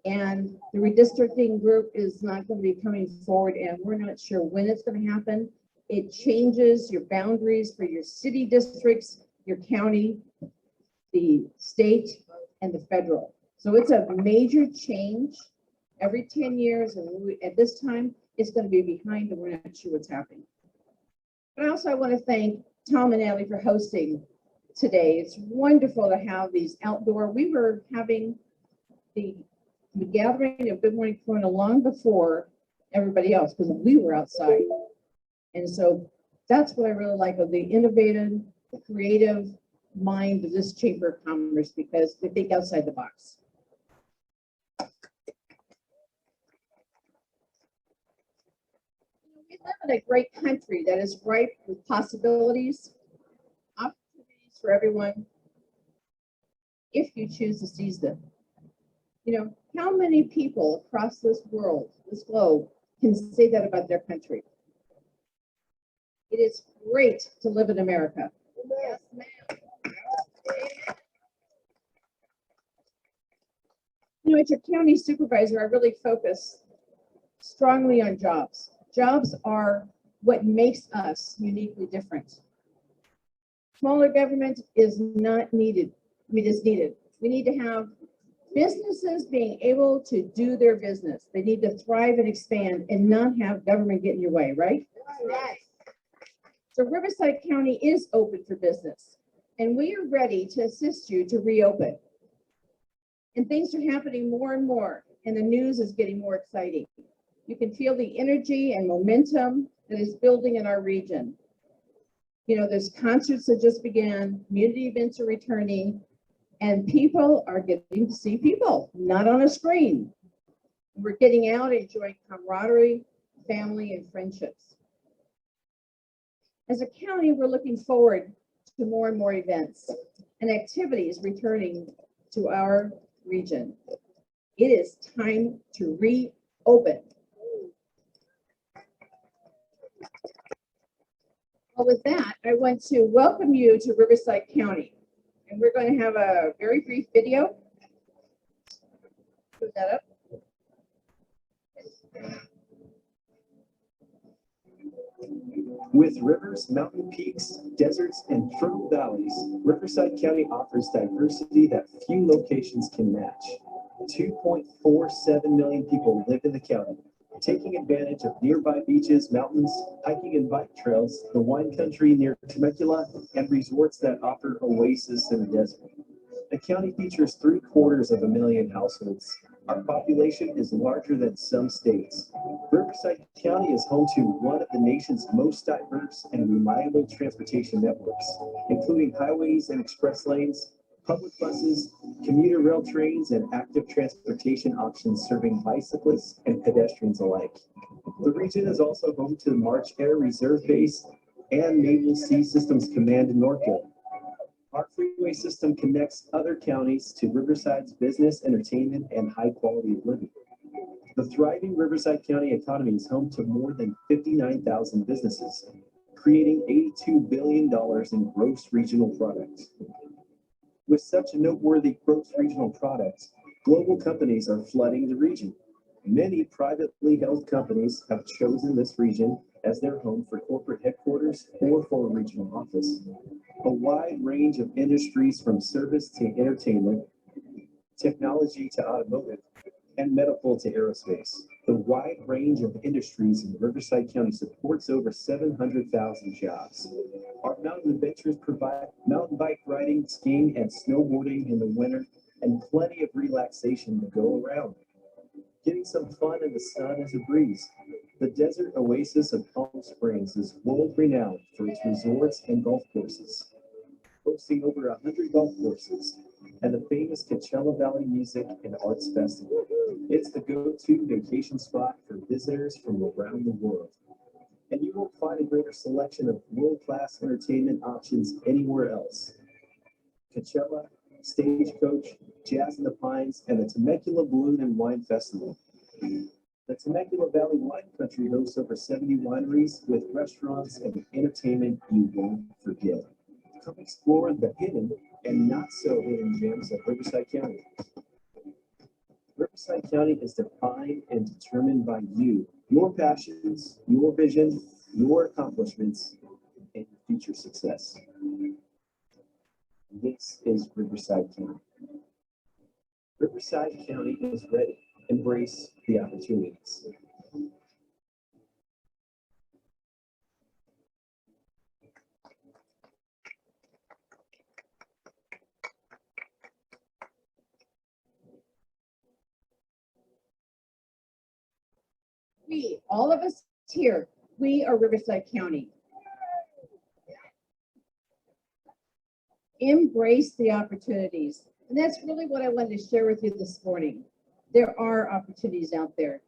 Speaker 14: and the redistricting group is not going to be coming forward and we're not sure when it's going to happen. It changes your boundaries for your city districts, your county, the state, and the federal. So it's a major change every 10 years. And at this time, it's going to be behind and we're not sure what's happening. But also I want to thank Tom and Ellie for hosting today. It's wonderful to have these outdoor. We were having the gathering of Good Morning Corona long before everybody else because we were outside. And so that's what I really like of the innovative the creative mind of this Chamber of Commerce because they think outside the box. We live in a great country that is ripe with possibilities, opportunities for everyone, if you choose to seize them. You know, how many people across this world, this globe, can say that about their country? It is great to live in America. Yes, ma'am. You know, as your county supervisor, I really focus strongly on jobs. Jobs are what makes us uniquely different. Smaller government is not needed. It is needed. We need to have businesses being able to do their business. They need to thrive and expand and not have government get in your way, right? Right. So Riverside County is open for business, and we are ready to assist you to reopen. And things are happening more and more, and the news is getting more exciting. You can feel the energy and momentum that is building in our region. You know, there's concerts that just began, community events are returning, and people are getting to see people, not on a screen. We're getting out, enjoying camaraderie, family, and friendships. As a county, we're looking forward to more and more events and activities returning to our region. It is time to reopen. Well, with that, I want to welcome you to Riverside County. And we're going to have a very brief video. Put that up.
Speaker 15: With rivers, mountain peaks, deserts, and fertile valleys, Riverside County offers diversity that few locations can match. 2.47 million people live in the county, taking advantage of nearby beaches, mountains, hiking and bike trails, the wine country near Temecula, and resorts that offer oasis in the desert. The county features 750,000 households. Our population is larger than some states. Riverside County is home to one of the nation's most diverse and reliable transportation networks, including highways and express lanes, public buses, commuter rail trains, and active transportation options serving bicyclists and pedestrians alike. The region is also home to the March Air Reserve Base and Naval Sea Systems Command in Norco. Our freeway system connects other counties to Riverside's business, entertainment, and high quality of living. The thriving Riverside County economy is home to more than 59,000 businesses, creating $82 billion in gross regional product. With such a noteworthy gross regional product, global companies are flooding the region. Many privately held companies have chosen this region as their home for corporate headquarters or for a regional office. A wide range of industries from service to entertainment, technology to automotive, and medical to aerospace. The wide range of industries in Riverside County supports over 700,000 jobs. Our mountain adventures provide mountain bike riding, skiing, and snowboarding in the winter, and plenty of relaxation to go around. Getting some fun in the sun is a breeze. The desert oasis of Palm Springs is world-renowned for its resorts and golf courses, hosting over 100 golf courses and the famous Coachella Valley Music and Arts Festival. It's the go-to vacation spot for visitors from around the world. And you won't find a greater selection of world-class entertainment options anywhere else. Coachella, Stagecoach, Jazz in the Pines, and the Temecula Balloon and Wine Festival. The Temecula Valley Wine Country hosts over 70 wineries with restaurants and entertainment you won't forget. Come explore the hidden and not so hidden gems of Riverside County. Riverside County is defined and determined by you, your passions, your vision, your accomplishments, and your future success. This is Riverside County. Riverside County is ready. Embrace the opportunities.
Speaker 14: We, all of us here, we are Riverside County. Embrace the opportunities. And that's really what I wanted to share with you this morning. There are opportunities out there.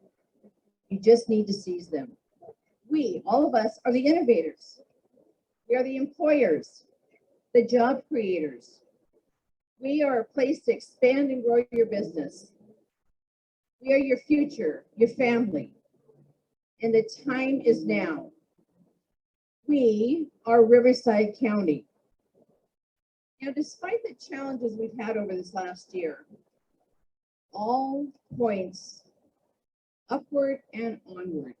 Speaker 14: You just need to seize them. We, all of us, are the innovators. We are the employers, the job creators. We are a place to expand and grow your business. We are your future, your family. And the time is now. We are Riverside County. Now, despite the challenges we've had over this last year, all points upward and onward.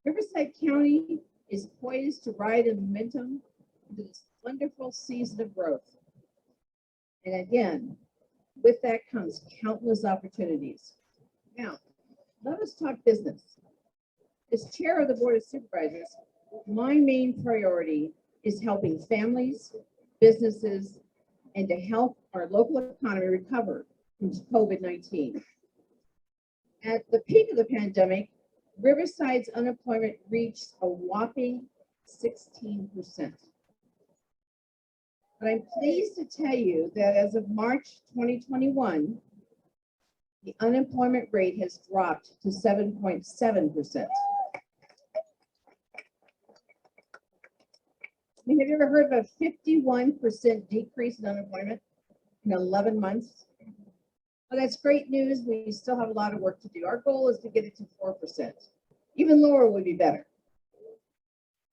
Speaker 14: Riverside County is poised to ride in momentum into this wonderful season of growth. And again, with that comes countless opportunities. Now, let us talk business. As chair of the Board of Supervisors, my main priority is helping families, businesses, and to help our local economy recover from COVID-19. At the peak of the pandemic, Riverside's unemployment reached a whopping 16%. But I'm pleased to tell you that as of March 2021, the unemployment rate has dropped to 7.7%. I mean, have you ever heard of a 51% decrease in unemployment in 11 months? Well, that's great news. We still have a lot of work to do. Our goal is to get it to 4%. Even lower would be better.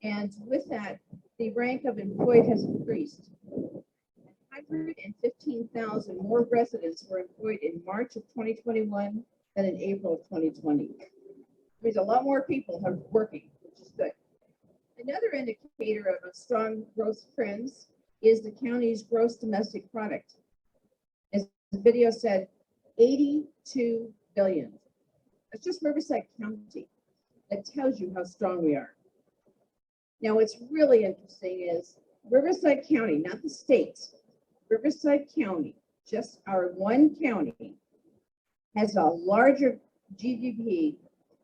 Speaker 14: And with that, the rank of employed has increased. 115,000 more residents were employed in March of 2021 than in April of 2020. There's a lot more people are working, which is good. Another indicator of a strong growth trends is the county's gross domestic product. As the video said, 82 billion. That's just Riverside County. That tells you how strong we are. Now, what's really interesting is Riverside County, not the state, Riverside County, just our one county, has a larger GDP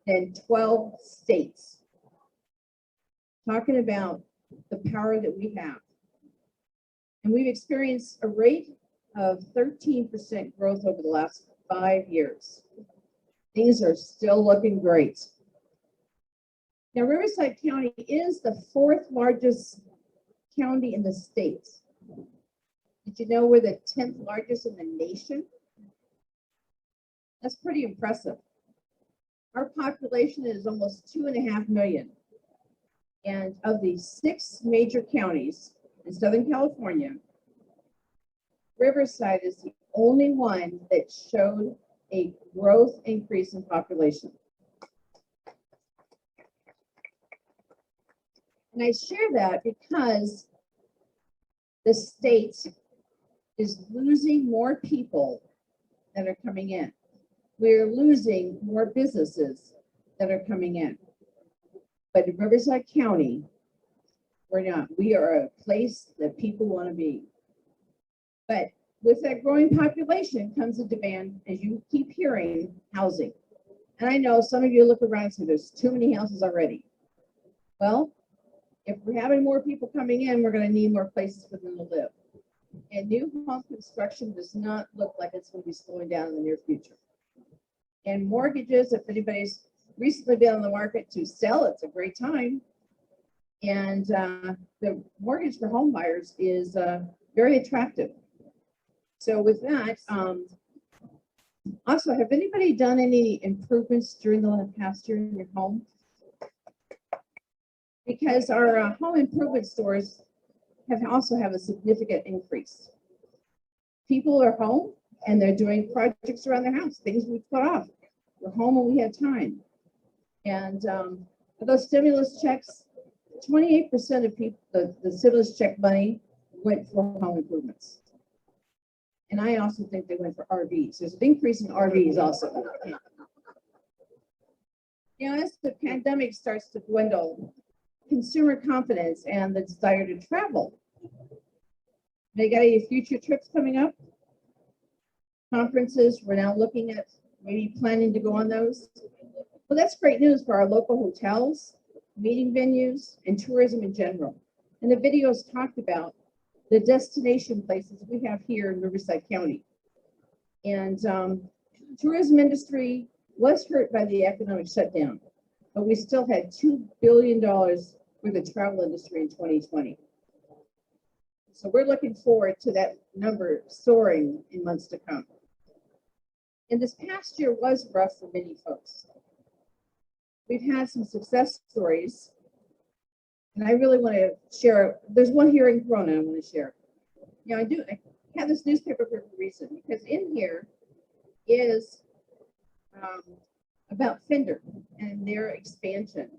Speaker 14: than 12 states. Talking about the power that we have. And we've experienced a rate of 13% growth over the last 5 years. Things are still looking great. Now, Riverside County is the 4th largest county in the state. Did you know we're the 10th largest in the nation? That's pretty impressive. Our population is almost 2.5 million. And of the 6 major counties in Southern California, Riverside is the only one that showed a growth increase in population. And I share that because the state is losing more people that are coming in. We're losing more businesses that are coming in. But in Riverside County, we're not. We are a place that people want to be. But with that growing population comes a demand, as you keep hearing, housing. And I know some of you look around and say, there's too many houses already. Well, if we're having more people coming in, we're going to need more places for them to live. And new home construction does not look like it's going to be slowing down in the near future. And mortgages, if anybody's recently been on the market to sell, it's a great time. And the mortgage for home buyers is very attractive. So with that, also, have anybody done any improvements during the past year in your home? Because our home improvement stores also have a significant increase. People are home and they're doing projects around their house, things we put off. We're home when we had time. And those stimulus checks, 28% of people, the stimulus check money went for home improvements. And I also think they went for RVs. There's an increase in RVs also. Now, as the pandemic starts to dwindle, consumer confidence and the desire to travel. They got any future trips coming up? Conferences, we're now looking at maybe planning to go on those. Well, that's great news for our local hotels, meeting venues, and tourism in general. And the videos talked about the destination places we have here in Riverside County. And tourism industry was hurt by the economic shutdown, but we still had $2 billion for the travel industry in 2020. So we're looking forward to that number soaring in months to come. And this past year was rough for many folks. We've had some success stories, and I really want to share. There's one here in Corona I want to share. You know, I have this newspaper for a reason, because in here is about Fender and their expansion.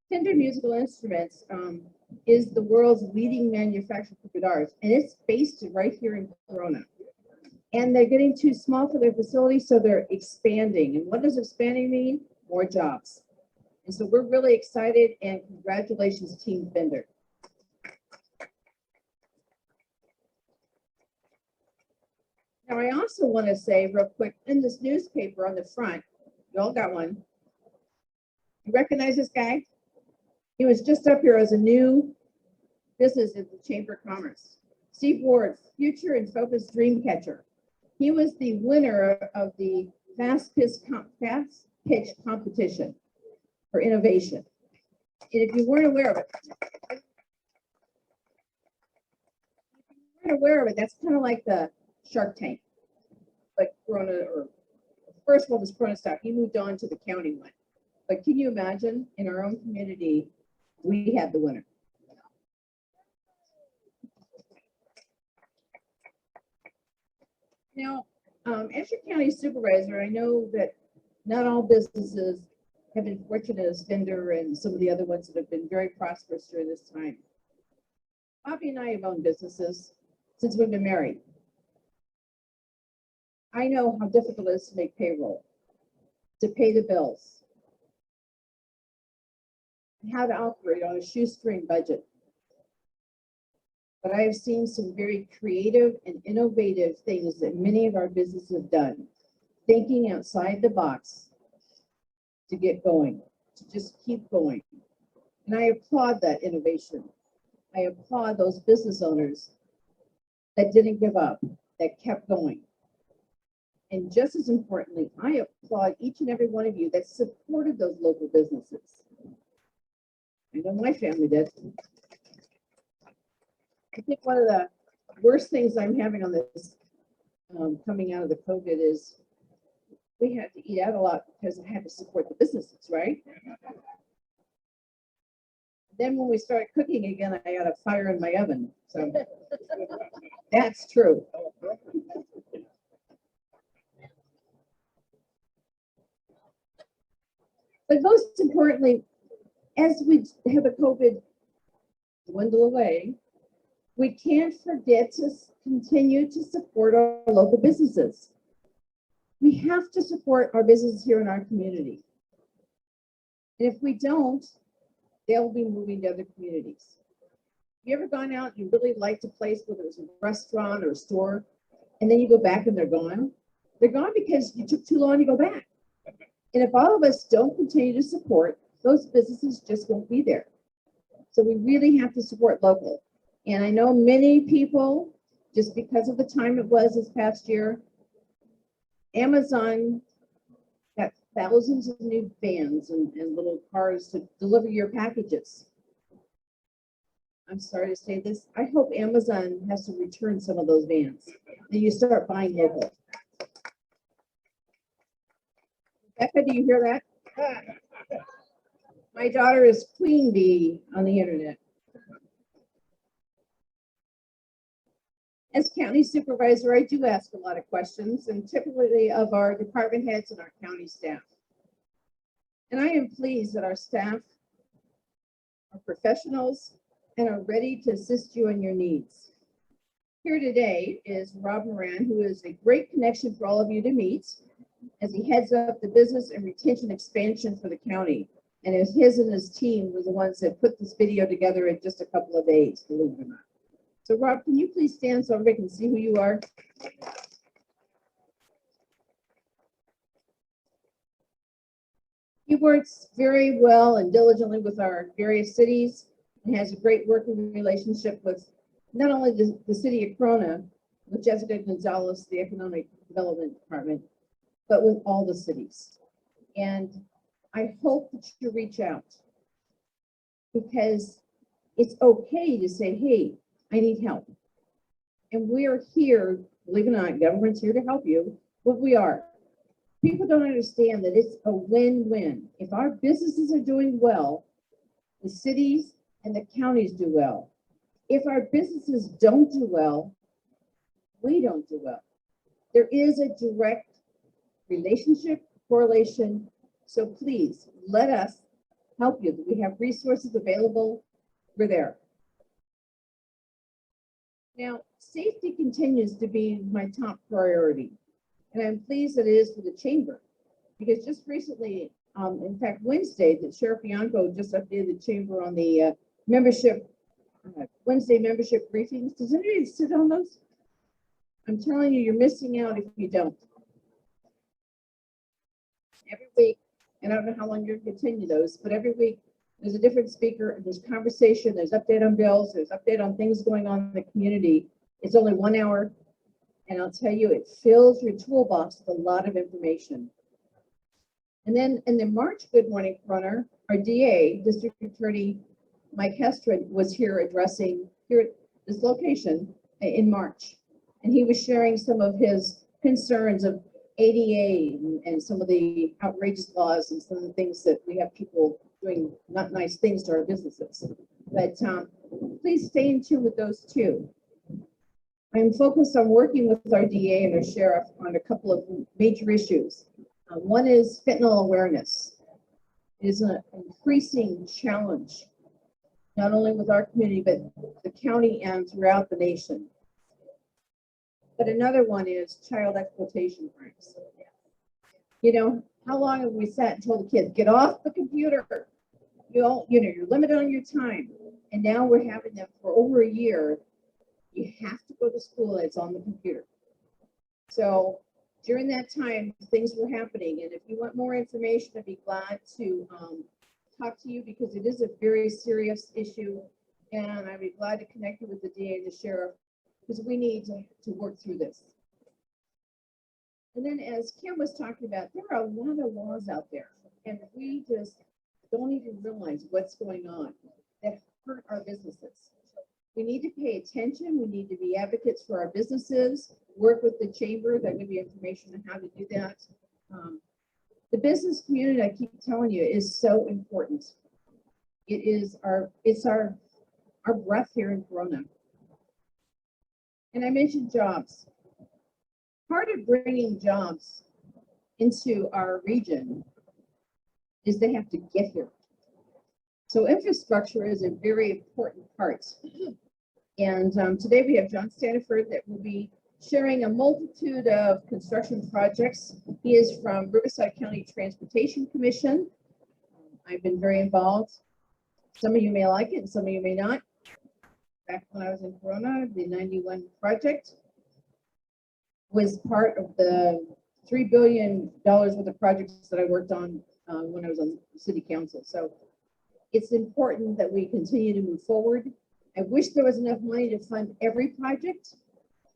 Speaker 14: Fender Musical Instruments is the world's leading manufacturer for guitars, and it's based right here in Corona. And they're getting too small for their facility, so they're expanding. And what does expanding mean? More jobs. And so we're really excited, and congratulations, Team Fender. Now, I also want to say real quick, in this newspaper on the front, you all got one. You recognize this guy? He was just up here as a new business at the Chamber of Commerce. Steve Ward, Future and Focus Dream Catcher. He was the winner of the fast pitch competition for innovation. And if you weren't aware of it, that's kind of like the Shark Tank. Like Corona, or first one was Corona Stop. He moved on to the county one. But can you imagine, in our own community, we had the winner. Now, as your county supervisor, I know that not all businesses have been fortunate as Fender and some of the other ones that have been very prosperous during this time. Bobby and I have owned businesses since we've been married. I know how difficult it is to make payroll, to pay the bills, and how to operate on a shoestring budget. But I have seen some very creative and innovative things that many of our businesses have done, thinking outside the box to get going, to just keep going. And I applaud that innovation. I applaud those business owners that didn't give up, that kept going. And just as importantly, I applaud each and every one of you that supported those local businesses. I know my family did. I think one of the worst things I'm having on this coming out of the COVID is we had to eat out a lot because I had to support the businesses, right? Then when we started cooking again, I got a fire in my oven. So that's true. But most importantly, as we have the COVID dwindle away, we can't forget to continue to support our local businesses. We have to support our businesses here in our community. And if we don't, they'll be moving to other communities. You ever gone out, you really liked a place, whether it was a restaurant or a store, and then you go back and they're gone? They're gone because you took too long to go back. And if all of us don't continue to support, those businesses just won't be there. So we really have to support local. And I know many people, just because of the time it was this past year, Amazon got thousands of new vans and little cars to deliver your packages. I'm sorry to say this. I hope Amazon has to return some of those vans and you start buying local. Becca, do you hear that? My daughter is Queen Bee on the internet. As county supervisor, I do ask a lot of questions, and typically of our department heads and our county staff. And I am pleased that our staff are professionals and are ready to assist you in your needs. Here today is Rob Moran, who is a great connection for all of you to meet as he heads up the business and retention expansion for the county. And as his and his team were the ones that put this video together in just a couple of days, believe it or not. So Rob, can you please stand so everybody can see who you are? He works very well and diligently with our various cities and has a great working relationship with not only the city of Corona, with Jessica Gonzalez, the Economic Development Department, but with all the cities. And I hope that you reach out, because it's okay to say, hey, I need help. And we're here, believe it or not, government's here to help you, but we are. People don't understand that it's a win-win. If our businesses are doing well, the cities and the counties do well. If our businesses don't do well, we don't do well. There is a direct relationship, correlation. So please let us help you. We have resources available. We're there. Now, safety continues to be my top priority. And I'm pleased that it is for the chamber, because just recently, in fact, Wednesday, the Sheriff Bianco just updated the chamber on the membership, Wednesday membership briefings. Does anybody sit on those? I'm telling you, you're missing out if you don't. Every week, and I don't know how long you're going to continue those, but every week there's a different speaker, there's conversation, there's update on bills, there's update on things going on in the community. It's only 1 hour. And I'll tell you, it fills your toolbox with a lot of information. And then in the March Good Morning Corona, our DA, District Attorney Mike Hestred, was here addressing here at this location in March. And he was sharing some of his concerns of ADA and some of the outrageous laws and some of the things that we have people doing not nice things to our businesses. But please stay in tune with those too. I'm focused on working with our DA and our sheriff on a couple of major issues. One is fentanyl awareness. It is an increasing challenge, not only with our community, but the county and throughout the nation. But another one is child exploitation crimes. You know, how long have we sat and told the kids, get off the computer? You're limited on your time. And now we're having them for over a year. You have to go to school, it's on the computer. So during that time, things were happening. And if you want more information, I'd be glad to talk to you, because it is a very serious issue. And I'd be glad to connect you with the DA and the sheriff, because we need to work through this. And then as Kim was talking about, there are a lot of laws out there, and we just don't even realize what's going on that hurt our businesses. We need to pay attention. We need to be advocates for our businesses, work with the chamber. That give you information on how to do that. The business community, I keep telling you, is so important. It's our breath here in Corona. And I mentioned jobs. Part of bringing jobs into our region is they have to get here. So infrastructure is a very important part. And today we have John Staniford that will be sharing a multitude of construction projects. He is from Riverside County Transportation Commission. I've been very involved. Some of you may like it and some of you may not. Back when I was in Corona, the 91 project was part of the $3 billion worth of projects that I worked on when I was on city council. So it's important that we continue to move forward. I wish there was enough money to fund every project,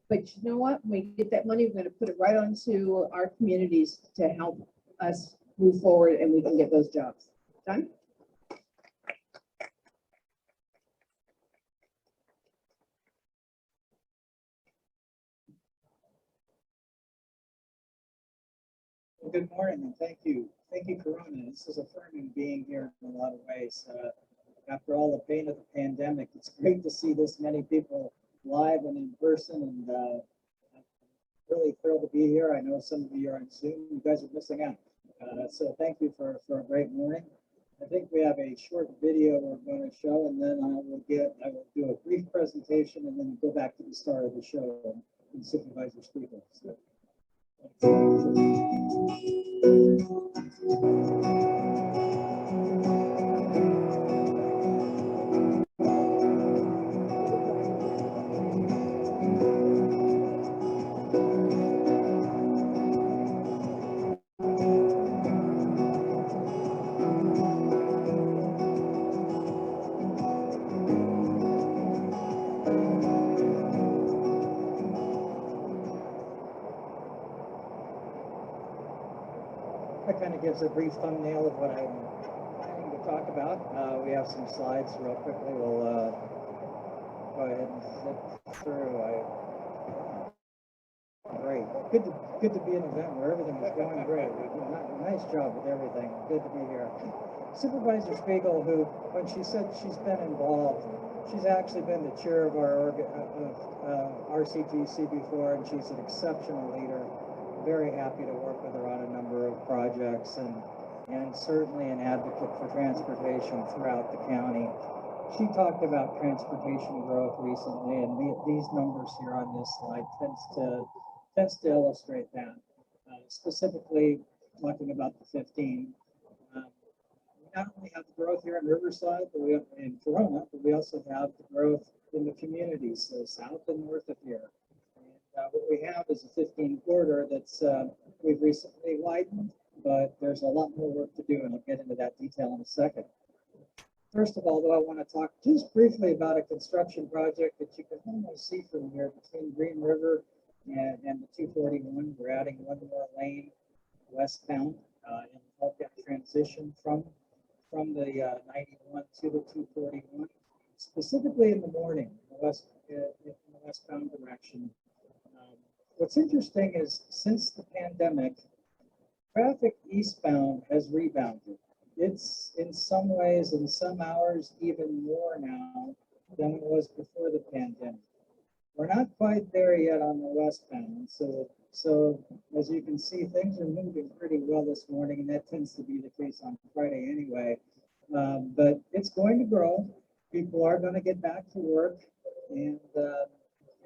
Speaker 14: but you know what? When we get that money, we're going to put it right onto our communities to help us move forward, and we can get those jobs. Done?
Speaker 16: Well, good morning, and thank you. Thank you, Corona. This is affirming being here in a lot of ways. After all the pain of the pandemic, it's great to see this many people live and in person, and I'm really thrilled to be here. I know some of you are on Zoom. You guys are missing out. So thank you for a great morning. I think we have a short video we're going to show, and then I will do a brief presentation, and then go back to the start of the show and Supervisor Spiegel. So. kind of gives a brief thumbnail of what I'm planning to talk about. We have some slides real quickly. We'll go ahead and flip through. Great. Good to be in an event where everything is going great. Nice job with everything. Good to be here. Supervisor Spiegel, who, when she said she's been involved, she's actually been the chair of our RCTC before, and she's an exceptional leader. Very happy to work with her on a number of projects, and certainly an advocate for transportation throughout the county. She talked about transportation growth recently, and these numbers here on this slide tends to illustrate that. Specifically, talking about the 15. We not only have the growth here in Riverside, but we have in Corona, but we also have the growth in the communities, so south and north of here. And what we have is a 15 corridor that's we've recently widened, but there's a lot more work to do, and I'll get into that detail in a second. First of all, though, I want to talk just briefly about a construction project that you can almost see from here between Green River and the 241. We're adding one more lane westbound and help that transition from the 91 to the 241, specifically in the morning, in the westbound direction. What's interesting is since the pandemic, traffic eastbound has rebounded. It's in some ways, in some hours, even more now than it was before the pandemic. We're not quite there yet on the westbound. So as you can see, things are moving pretty well this morning, and that tends to be the case on Friday anyway. But it's going to grow. People are going to get back to work, and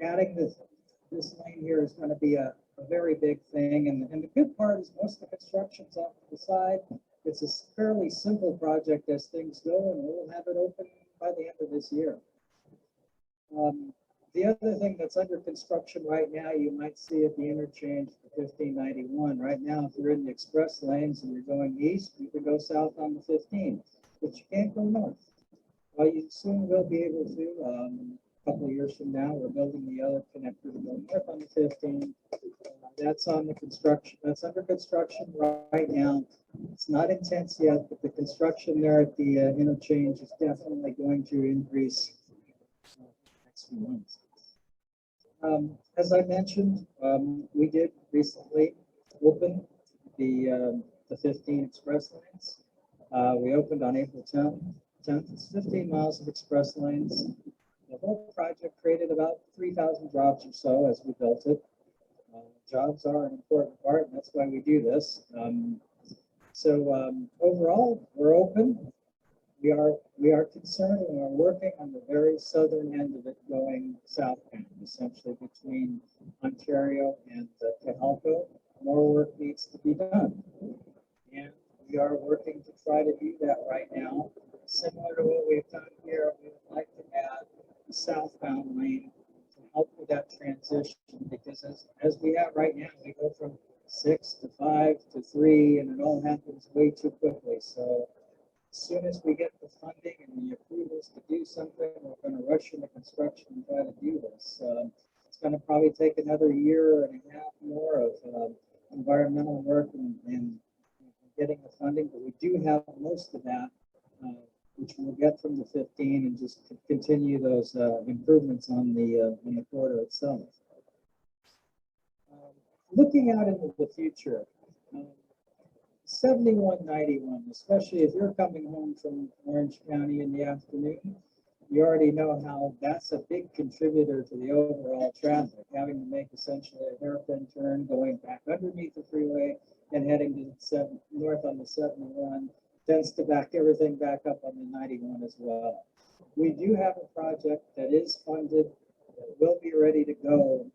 Speaker 16: adding this lane here is going to be a very big thing. And the good part is most of the construction's off to the side. It's a fairly simple project as things go, and we'll have it open by the end of this year. The other thing that's under construction right now, you might see at the interchange for 1591. Right now, if you're in the express lanes and you're going east, you can go south on the 15, but you can't go north. Well, you soon will be able to. A couple of years from now, we're building the other connector to go north on the 15. That's on the construction. That's under construction right now. It's not intense yet, but the construction there at the interchange is definitely going to increase next few months. As I mentioned, we did recently open the 15 express lanes. We opened on April 10th. It's 15 miles of express lanes. The whole project created about 3,000 jobs or so as we built it. Jobs are an important part, and that's why we do this. Overall, we're open. We are concerned, and we're working on the very southern end of it going southbound, essentially between Ontario and Cohalco. More work needs to be done. And we are working to try to do that right now. Similar to what we've done here, we would like to add a southbound lane to help with that transition, because as we have right now, we go from 6 to 5 to 3, and it all happens way too quickly. So as soon as we get the funding and the approvals to do something, we're going to rush into construction and try to do this. It's going to probably take another year and a half more of environmental work and getting the funding, but we do have most of that, which we'll get from the 15, and just continue those improvements on the corridor itself. Looking out into the future, 7191, especially if you're coming home from Orange County in the afternoon, you already know how that's a big contributor to the overall traffic, having to make essentially a hairpin turn going back underneath the freeway and heading to north on the 71 tends to back everything back up on the 91 as well. We do have a project that is funded, that will be ready to go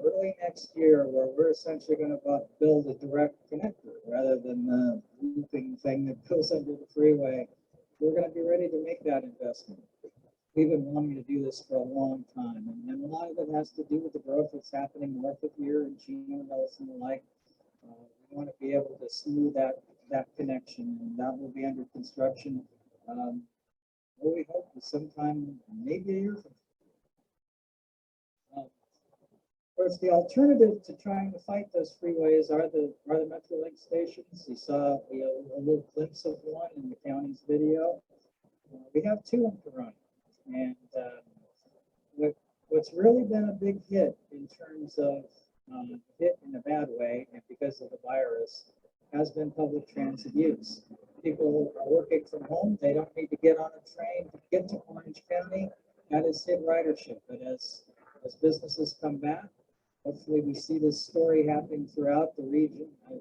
Speaker 16: early next year, where we're essentially going to build a direct connector rather than the looping thing that goes under the freeway. We're going to be ready to make that investment. We've been wanting to do this for a long time, and a lot of it has to do with the growth that's happening north of here in Chino, Nelson, and the like. We want to be able to smooth that connection, and that will be under construction. What we hope is sometime, maybe a year from now. course, the alternative to trying to fight those freeways are the Metrolink stations. You saw a little glimpse of one in the county's video. We have two in Corona. And what's really been a big hit in terms of hit in a bad way and because of the virus has been public transit use. People are working from home. They don't need to get on a train to get to Orange County. That has hit ridership. But as businesses come back, hopefully we see this story happening throughout the region. I'm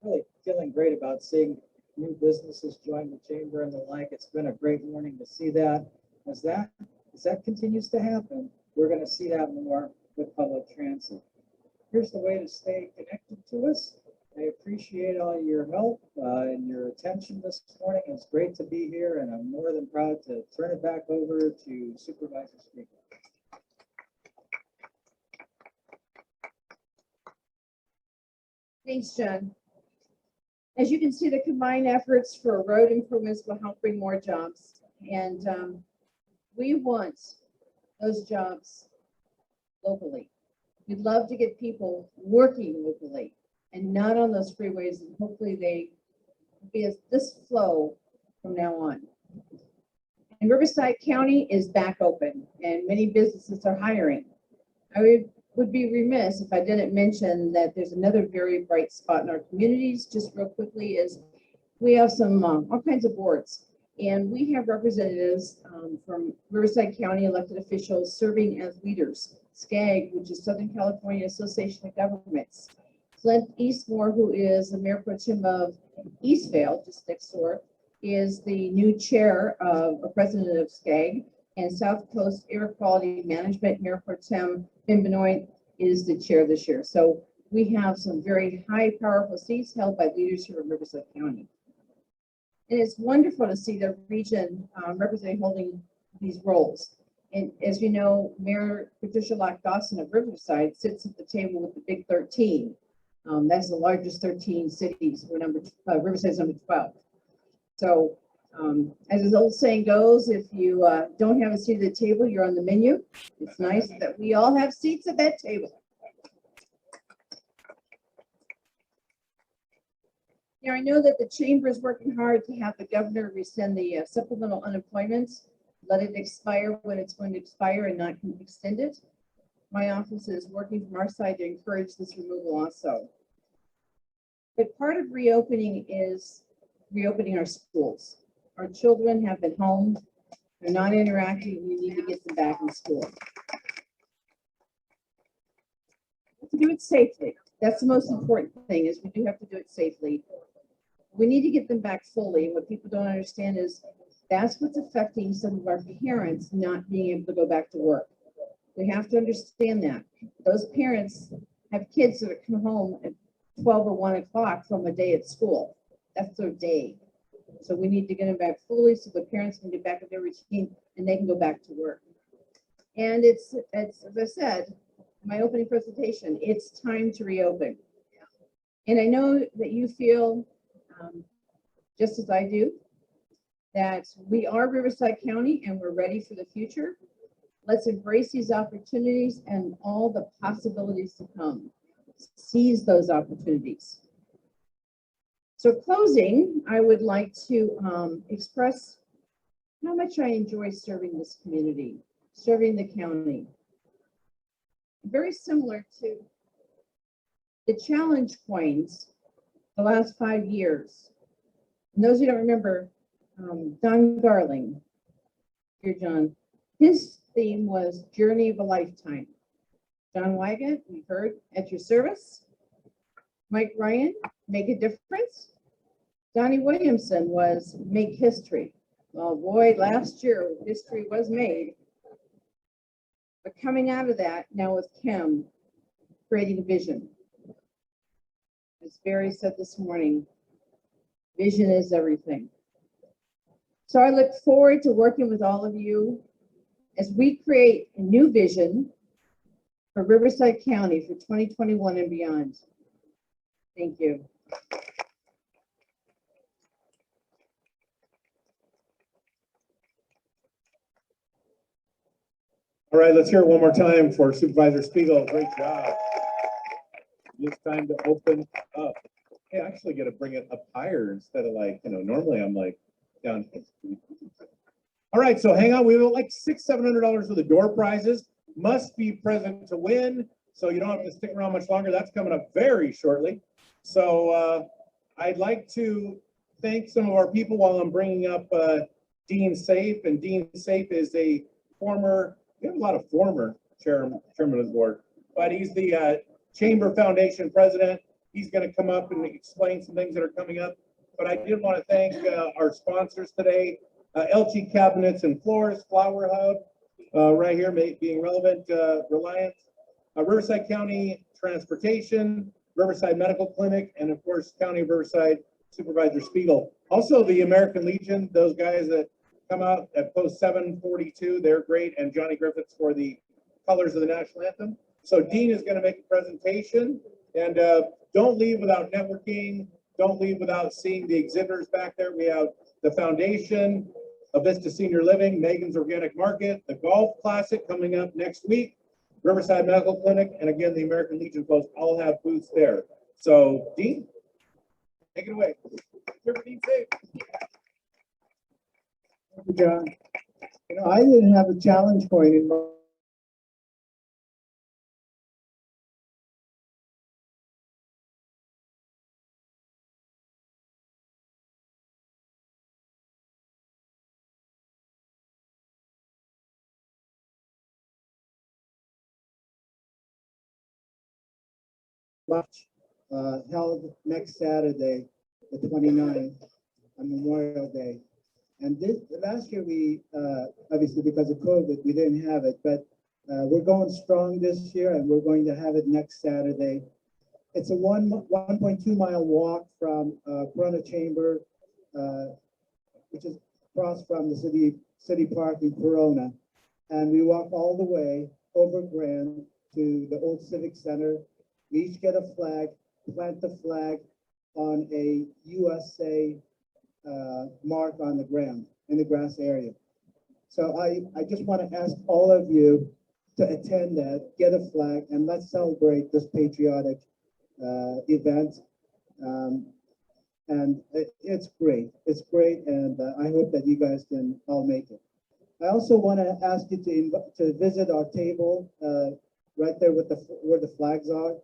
Speaker 16: really feeling great about seeing new businesses join the chamber and the like. It's been a great morning to see that. As that continues to happen, we're going to see that more with public transit. Here's the way to stay connected to us. I appreciate all your help and your attention this morning. It's great to be here, and I'm more than proud to turn it back over to Supervisor Speaker.
Speaker 14: Thanks, John. As you can see, the combined efforts for road improvements will help bring more jobs. And we want those jobs locally. We'd love to get people working locally and not on those freeways. And hopefully they be this flow from now on. And Riverside County is back open and many businesses are hiring. I would be remiss if I didn't mention that there's another very bright spot in our communities. Just real quickly is we have some all kinds of boards, and we have representatives from Riverside County elected officials serving as leaders. SCAG, which is Southern California Association of Governments. Clint Eastmore, who is the mayor pro tem of Eastvale, just next door, is the new chair of a president of SCAG. And South Coast Air Quality Management, Mayor Pro Tem Ben Benoit is the chair this year. So we have some very high, powerful seats held by leaders here in Riverside County. And it's wonderful to see the region representing holding these roles. And as you know, Mayor Patricia Lock Dawson of Riverside sits at the table with the Big 13. That's the largest 13 cities. Riverside's number 12. So as his old saying goes, if you don't have a seat at the table, you're on the menu. It's nice that we all have seats at that table. Now, I know that the chamber is working hard to have the governor rescind the supplemental unemployment, let it expire when it's going to expire and not extend it. My office is working from our side to encourage this removal also. But part of reopening is reopening our schools. Our children have been home, they're not interacting, we need to get them back in school. To do it safely, that's the most important thing, is we do have to do it safely. We need to get them back fully. What people don't understand is that's what's affecting some of our parents not being able to go back to work. We have to understand that. Those parents have kids that come home at 12 or 1 o'clock from a day at school. That's their day. So we need to get them back fully so the parents can get back to their routine and they can go back to work. And it's as I said, my opening presentation, it's time to reopen. And I know that you feel, just as I do, that we are Riverside County and we're ready for the future. Let's embrace these opportunities and all the possibilities to come. Seize those opportunities. So closing, I would like to express how much I enjoy serving this community, serving the county. Very similar to the challenge coins the last 5 years. And those who don't remember, Don Garling, dear John, his theme was Journey of a Lifetime. John Wygant, we heard, at your service. Mike Ryan, Make a Difference. Donnie Williamson was Make History. Well, boy, last year history was made. But coming out of that, now with Kim, creating vision. As Barry said this morning, vision is everything. So I look forward to working with all of you as we create a new vision for Riverside County for 2021 and beyond. Thank you.
Speaker 3: All right, let's hear it one more time for Supervisor Spiegel. Great job. It's time to open up. Hey, I actually got to bring it up higher instead of like, normally I'm like down. All right, so hang on. We have like $600-700 worth of door prizes. Must be present to win. So you don't have to stick around much longer. That's coming up very shortly. So I'd like to thank some of our people while I'm bringing up Dean Safe. And Dean Safe is a former, we have a lot of former chairman of the board, but he's the Chamber Foundation president. He's going to come up and explain some things that are coming up. But I did want to thank our sponsors today, LG Cabinets and Floors, Flower Hub, right here being relevant, Reliant, Riverside County Transportation, Riverside Medical Clinic, and of course, County of Riverside Supervisor Spiegel. Also, the American Legion, those guys that come out at post 742, they're great, and Johnny Griffiths for the colors of the national anthem. So Dean is going to make a presentation, and don't leave without networking. Don't leave without seeing the exhibitors back there. We have the foundation, Avista Senior Living, Megan's Organic Market, the Golf Classic coming up next week, Riverside Medical Clinic, and again, the American Legion Post all have booths there. So Dean, take it away. Dean Safe.
Speaker 11: Thank you, John. I didn't have a challenge point in much held next Saturday, the 29th, on Memorial Day. And last year we, obviously because of COVID, we didn't have it, but we're going strong this year and we're going to have it next Saturday. It's a 1.2 mile walk from Corona Chamber, which is across from the city park in Corona. And we walk all the way over Grand to the old Civic Center. We each get a flag, plant the flag on a USA mark on the ground in the grass area. So I just want to ask all of you to attend that, get a flag, and let's celebrate this patriotic event. And it's great. It's great, and I hope that you guys can all make it. I also want to ask you to visit our table right there with where the flags are.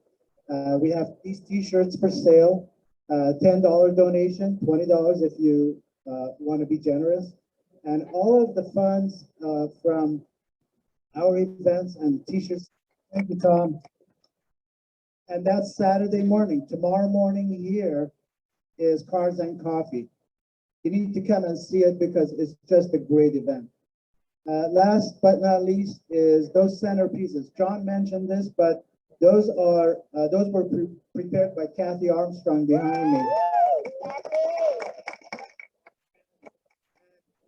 Speaker 11: We have these T-shirts for sale. $10 donation, $20 if you want to be generous. And all of the funds from our events and T-shirts, thank you, Tom. And that's Saturday morning. Tomorrow morning here is Cars and Coffee. You need to come and see it because it's just a great event. Last but not least is those centerpieces. John mentioned this, but those were prepared by Kathy Armstrong behind me.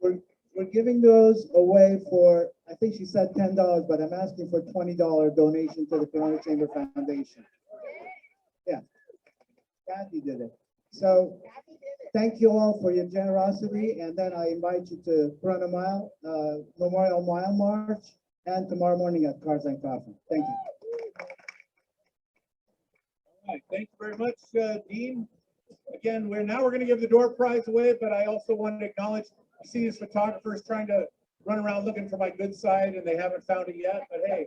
Speaker 11: We're giving those away for, I think she said $10, but I'm asking for $20 donation to the Corona Chamber Foundation. Yeah, Kathy did it. So thank you all for your generosity, and then I invite you to Corona Mile, Memorial Mile March, and tomorrow morning at Cars and Coffee. Thank you.
Speaker 3: All right, thank you very much, Dean. Again, we're going to give the door prize away, but I also want to acknowledge, I see these photographers trying to run around looking for my good side, and they haven't found it yet. But hey,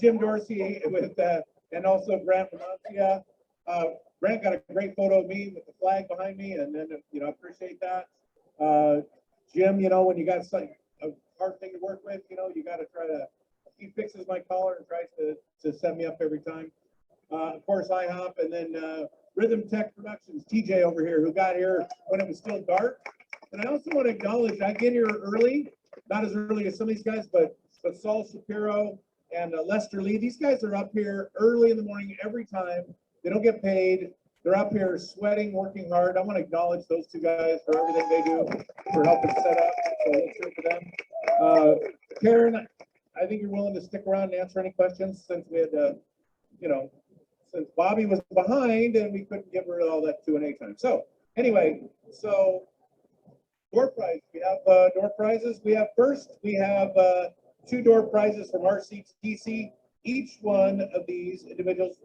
Speaker 3: Jim Dorsey with and also Grant Romancia. Grant got a great photo of me with the flag behind me, and then I appreciate that. Jim, when you got a hard thing to work with, you got to try to. He fixes my collar and tries to set me up every time. Of course, IHOP, and then Rhythm Tech Productions, TJ over here, who got here when it was still dark. And I also want to acknowledge, I get here early, not as early as some of these guys, but Saul Shapiro and Lester Lee. These guys are up here early in the morning every time. They don't get paid. They're up here sweating, working hard. I want to acknowledge those two guys for everything they do, for helping set up. So let's hear for them. Karen, I think you're willing to stick around and answer any questions since we had to, since Bobby was behind and we couldn't give her all that Q&A time. So anyway, door prize. We have door prizes. We have 2 door prizes from RCTC. Each one of these individuals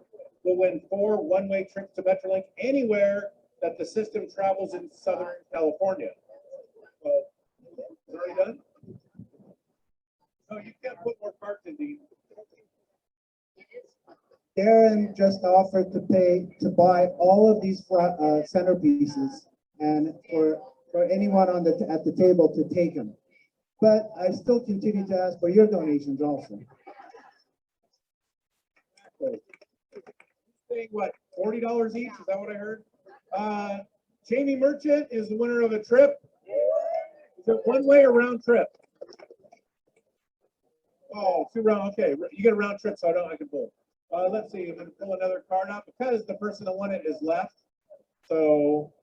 Speaker 3: will win 4 one-way trips to Metrolink anywhere that the system travels in Southern California. So, is it already done? No, you can't put more cards in these.
Speaker 11: Darren just offered to buy all of these centerpieces and for anyone at the table to take them. But I still continue to ask for your donations also.
Speaker 3: Saying what, $40 each? Is that what I heard? Jamie Merchant is the winner of a trip. Is it one way or round trip? Oh, 2 round. Okay, you get a round trip, so I can pull. Let's see. I'm gonna pull another card out because the person that won it is left. So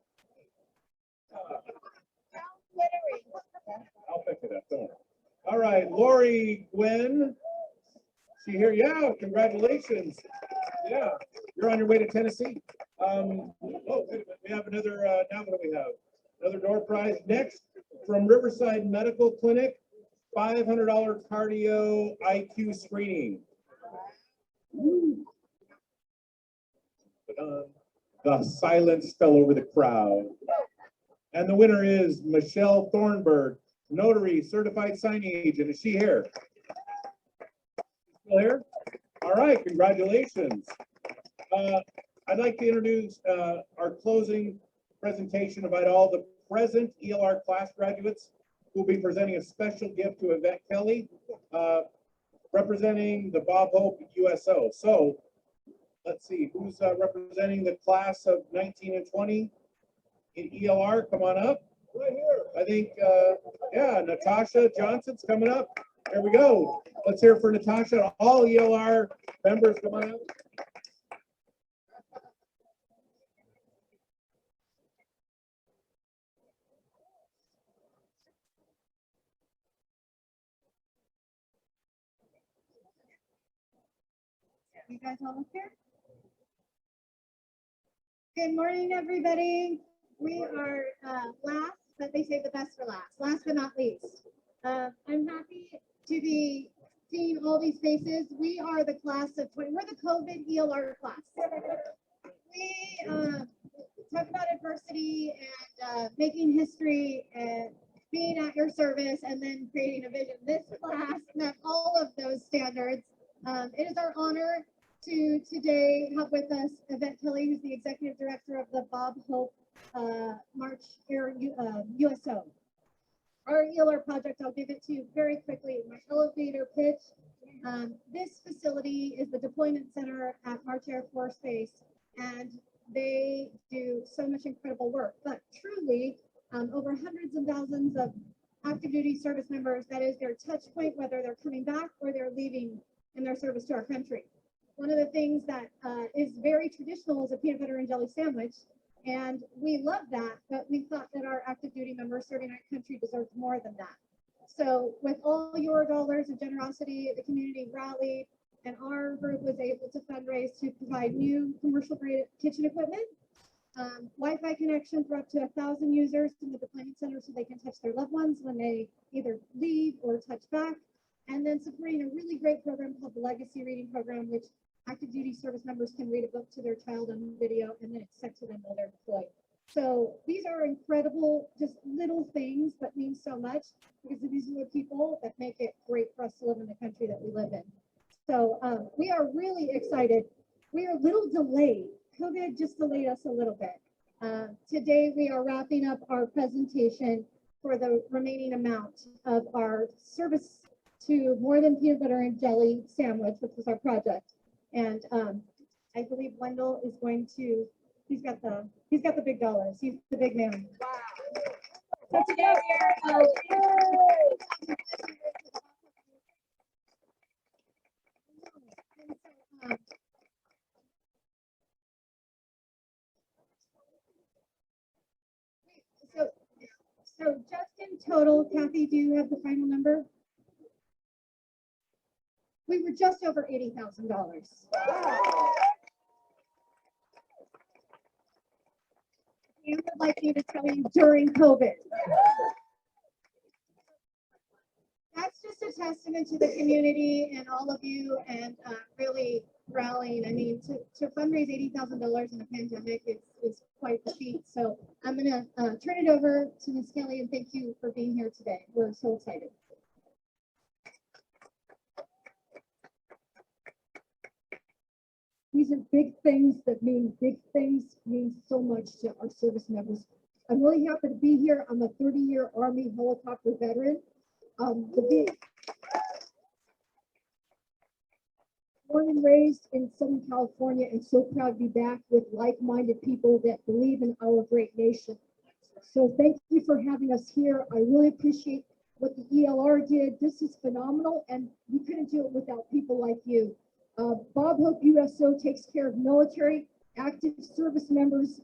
Speaker 3: I'll pick it up. Don't worry. All right, Lori Gwynn. She here? Yeah, congratulations. Yeah, you're on your way to Tennessee. Oh, wait a minute. We have another, now what do we have? Another door prize. Next, from Riverside Medical Clinic, $500 cardio IQ screening. The silence fell over the crowd. And the winner is Michelle Thornburg, notary, certified signing agent. Is she here? Still here? All right, congratulations. I'd like to introduce our closing presentation, invite all the present ELR class graduates who will be presenting a special gift to Yvette Kelly, representing the Bob Hope USO. So let's see, who's representing the class of 19 and 20 in ELR? Come on up. Right here. I think, yeah, Natasha Johnson's coming up. There we go. Let's hear for Natasha. All ELR members, come on up.
Speaker 6: You guys all up here? Good morning, everybody. We are last, but they say the best for last. Last but not least. I'm happy to be seeing all these faces. We are the class of 20. We're the COVID ELR class. We talk about adversity and making history and being at your service and then creating a vision. This class met all of those standards. It is our honor to today have with us Yvette Kelly, who's the executive director of the Bob Hope March Air USO. Our ELR project, I'll give it to you very quickly. My elevator pitch. This facility is the deployment center at March Air Force Base, and they do so much incredible work. But truly, over hundreds and thousands of active duty service members, that is their touch point, whether they're coming back or they're leaving in their service to our country. One of the things that is very traditional is a peanut butter and jelly sandwich. And we love that, but we thought that our active duty members serving our country deserved more than that. So with all your dollars of generosity, the community rallied, and our group was able to fundraise to provide new commercial grade kitchen equipment, Wi-Fi connection for up to 1,000 users in the deployment center so they can touch their loved ones when they either leave or touch back, and then supporting a really great program called the Legacy Reading Program, which active duty service members can read a book to their child on video and then it's sent to them while they're deployed. So these are incredible, just little things, but mean so much because these are the people that make it great for us to live in the country that we live in. So we are really excited. We are a little delayed. COVID just delayed us a little bit. Today we are wrapping up our presentation for the remaining amount of our service to More Than Peanut Butter and Jelly Sandwich, which was our project. And I believe Wendell is going to, he's got the big dollars. He's the big man. Wow. So today so just in total, Kathy, do you have the final number? We were just over $80,000. And would like me to tell you during COVID. That's just just a testament to the community and all of you and really rallying. I mean, to fundraise $80,000 in a pandemic is quite the feat. So I'm gonna turn it over to Ms. Kelly and thank you for being here today. We're so excited.
Speaker 17: These are big things that mean big things, mean so much to our service members. I'm really happy to be here. I'm a 30-year Army helicopter veteran. Born and raised in Southern California and so proud to be back with like-minded people that believe in our great nation. So thank you for having us here. I really appreciate what the ELR did. This is phenomenal and we couldn't do it without people like you. Bob Hope USO takes care of military, active service members,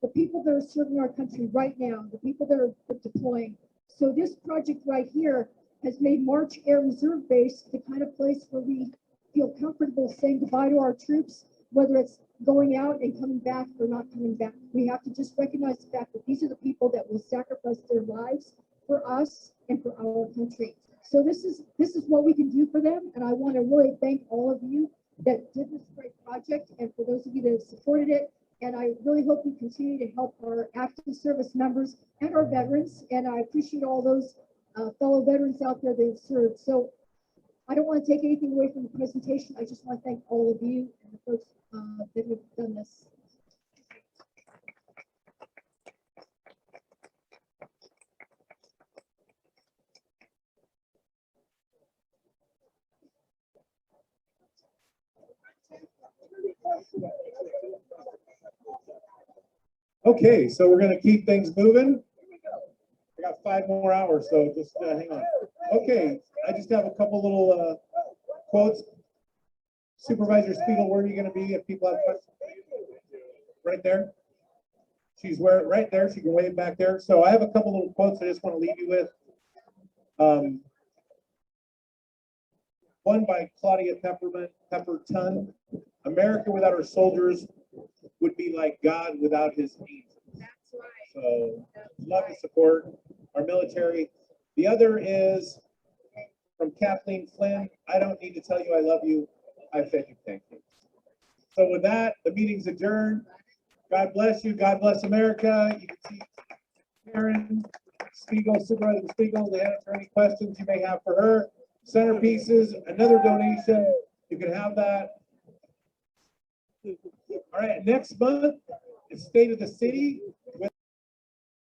Speaker 17: the people that are serving our country right now, the people that are deploying. So this project right here has made March Air Reserve Base the kind of place where we feel comfortable saying goodbye to our troops, whether it's going out and coming back or not coming back. We have to just recognize the fact that these are the people that will sacrifice their lives for us and for our country. So this is what we can do for them. And I want to really thank all of you that did this great project and for those of you that have supported it. And I really hope we continue to help our active service members and our veterans. And I appreciate all those fellow veterans out there that have served. So I don't want to take anything away from the presentation. I just want to thank all of you and the folks that have done this.
Speaker 3: Okay, so we're gonna keep things moving. I got 5 more hours, so just hang on. Okay, I just have a couple little quotes. Supervisor Spiegel, where are you gonna be if people have questions? Right there. She's right there. She can wave back there. So I have a couple little quotes I just want to leave you with. One by Claudia Pepperton. America without our soldiers would be like God without his angels. That's right. So love and support our military. The other is from Kathleen Flynn. I don't need to tell you I love you. I fed you pancakes. So with that, the meeting's adjourned. God bless you. God bless America. You can see Karen Spiegel, Supervisor Spiegel, to answer any questions you may have for her. Centerpieces, another donation. You can have that. All right, next month, it's State of the City with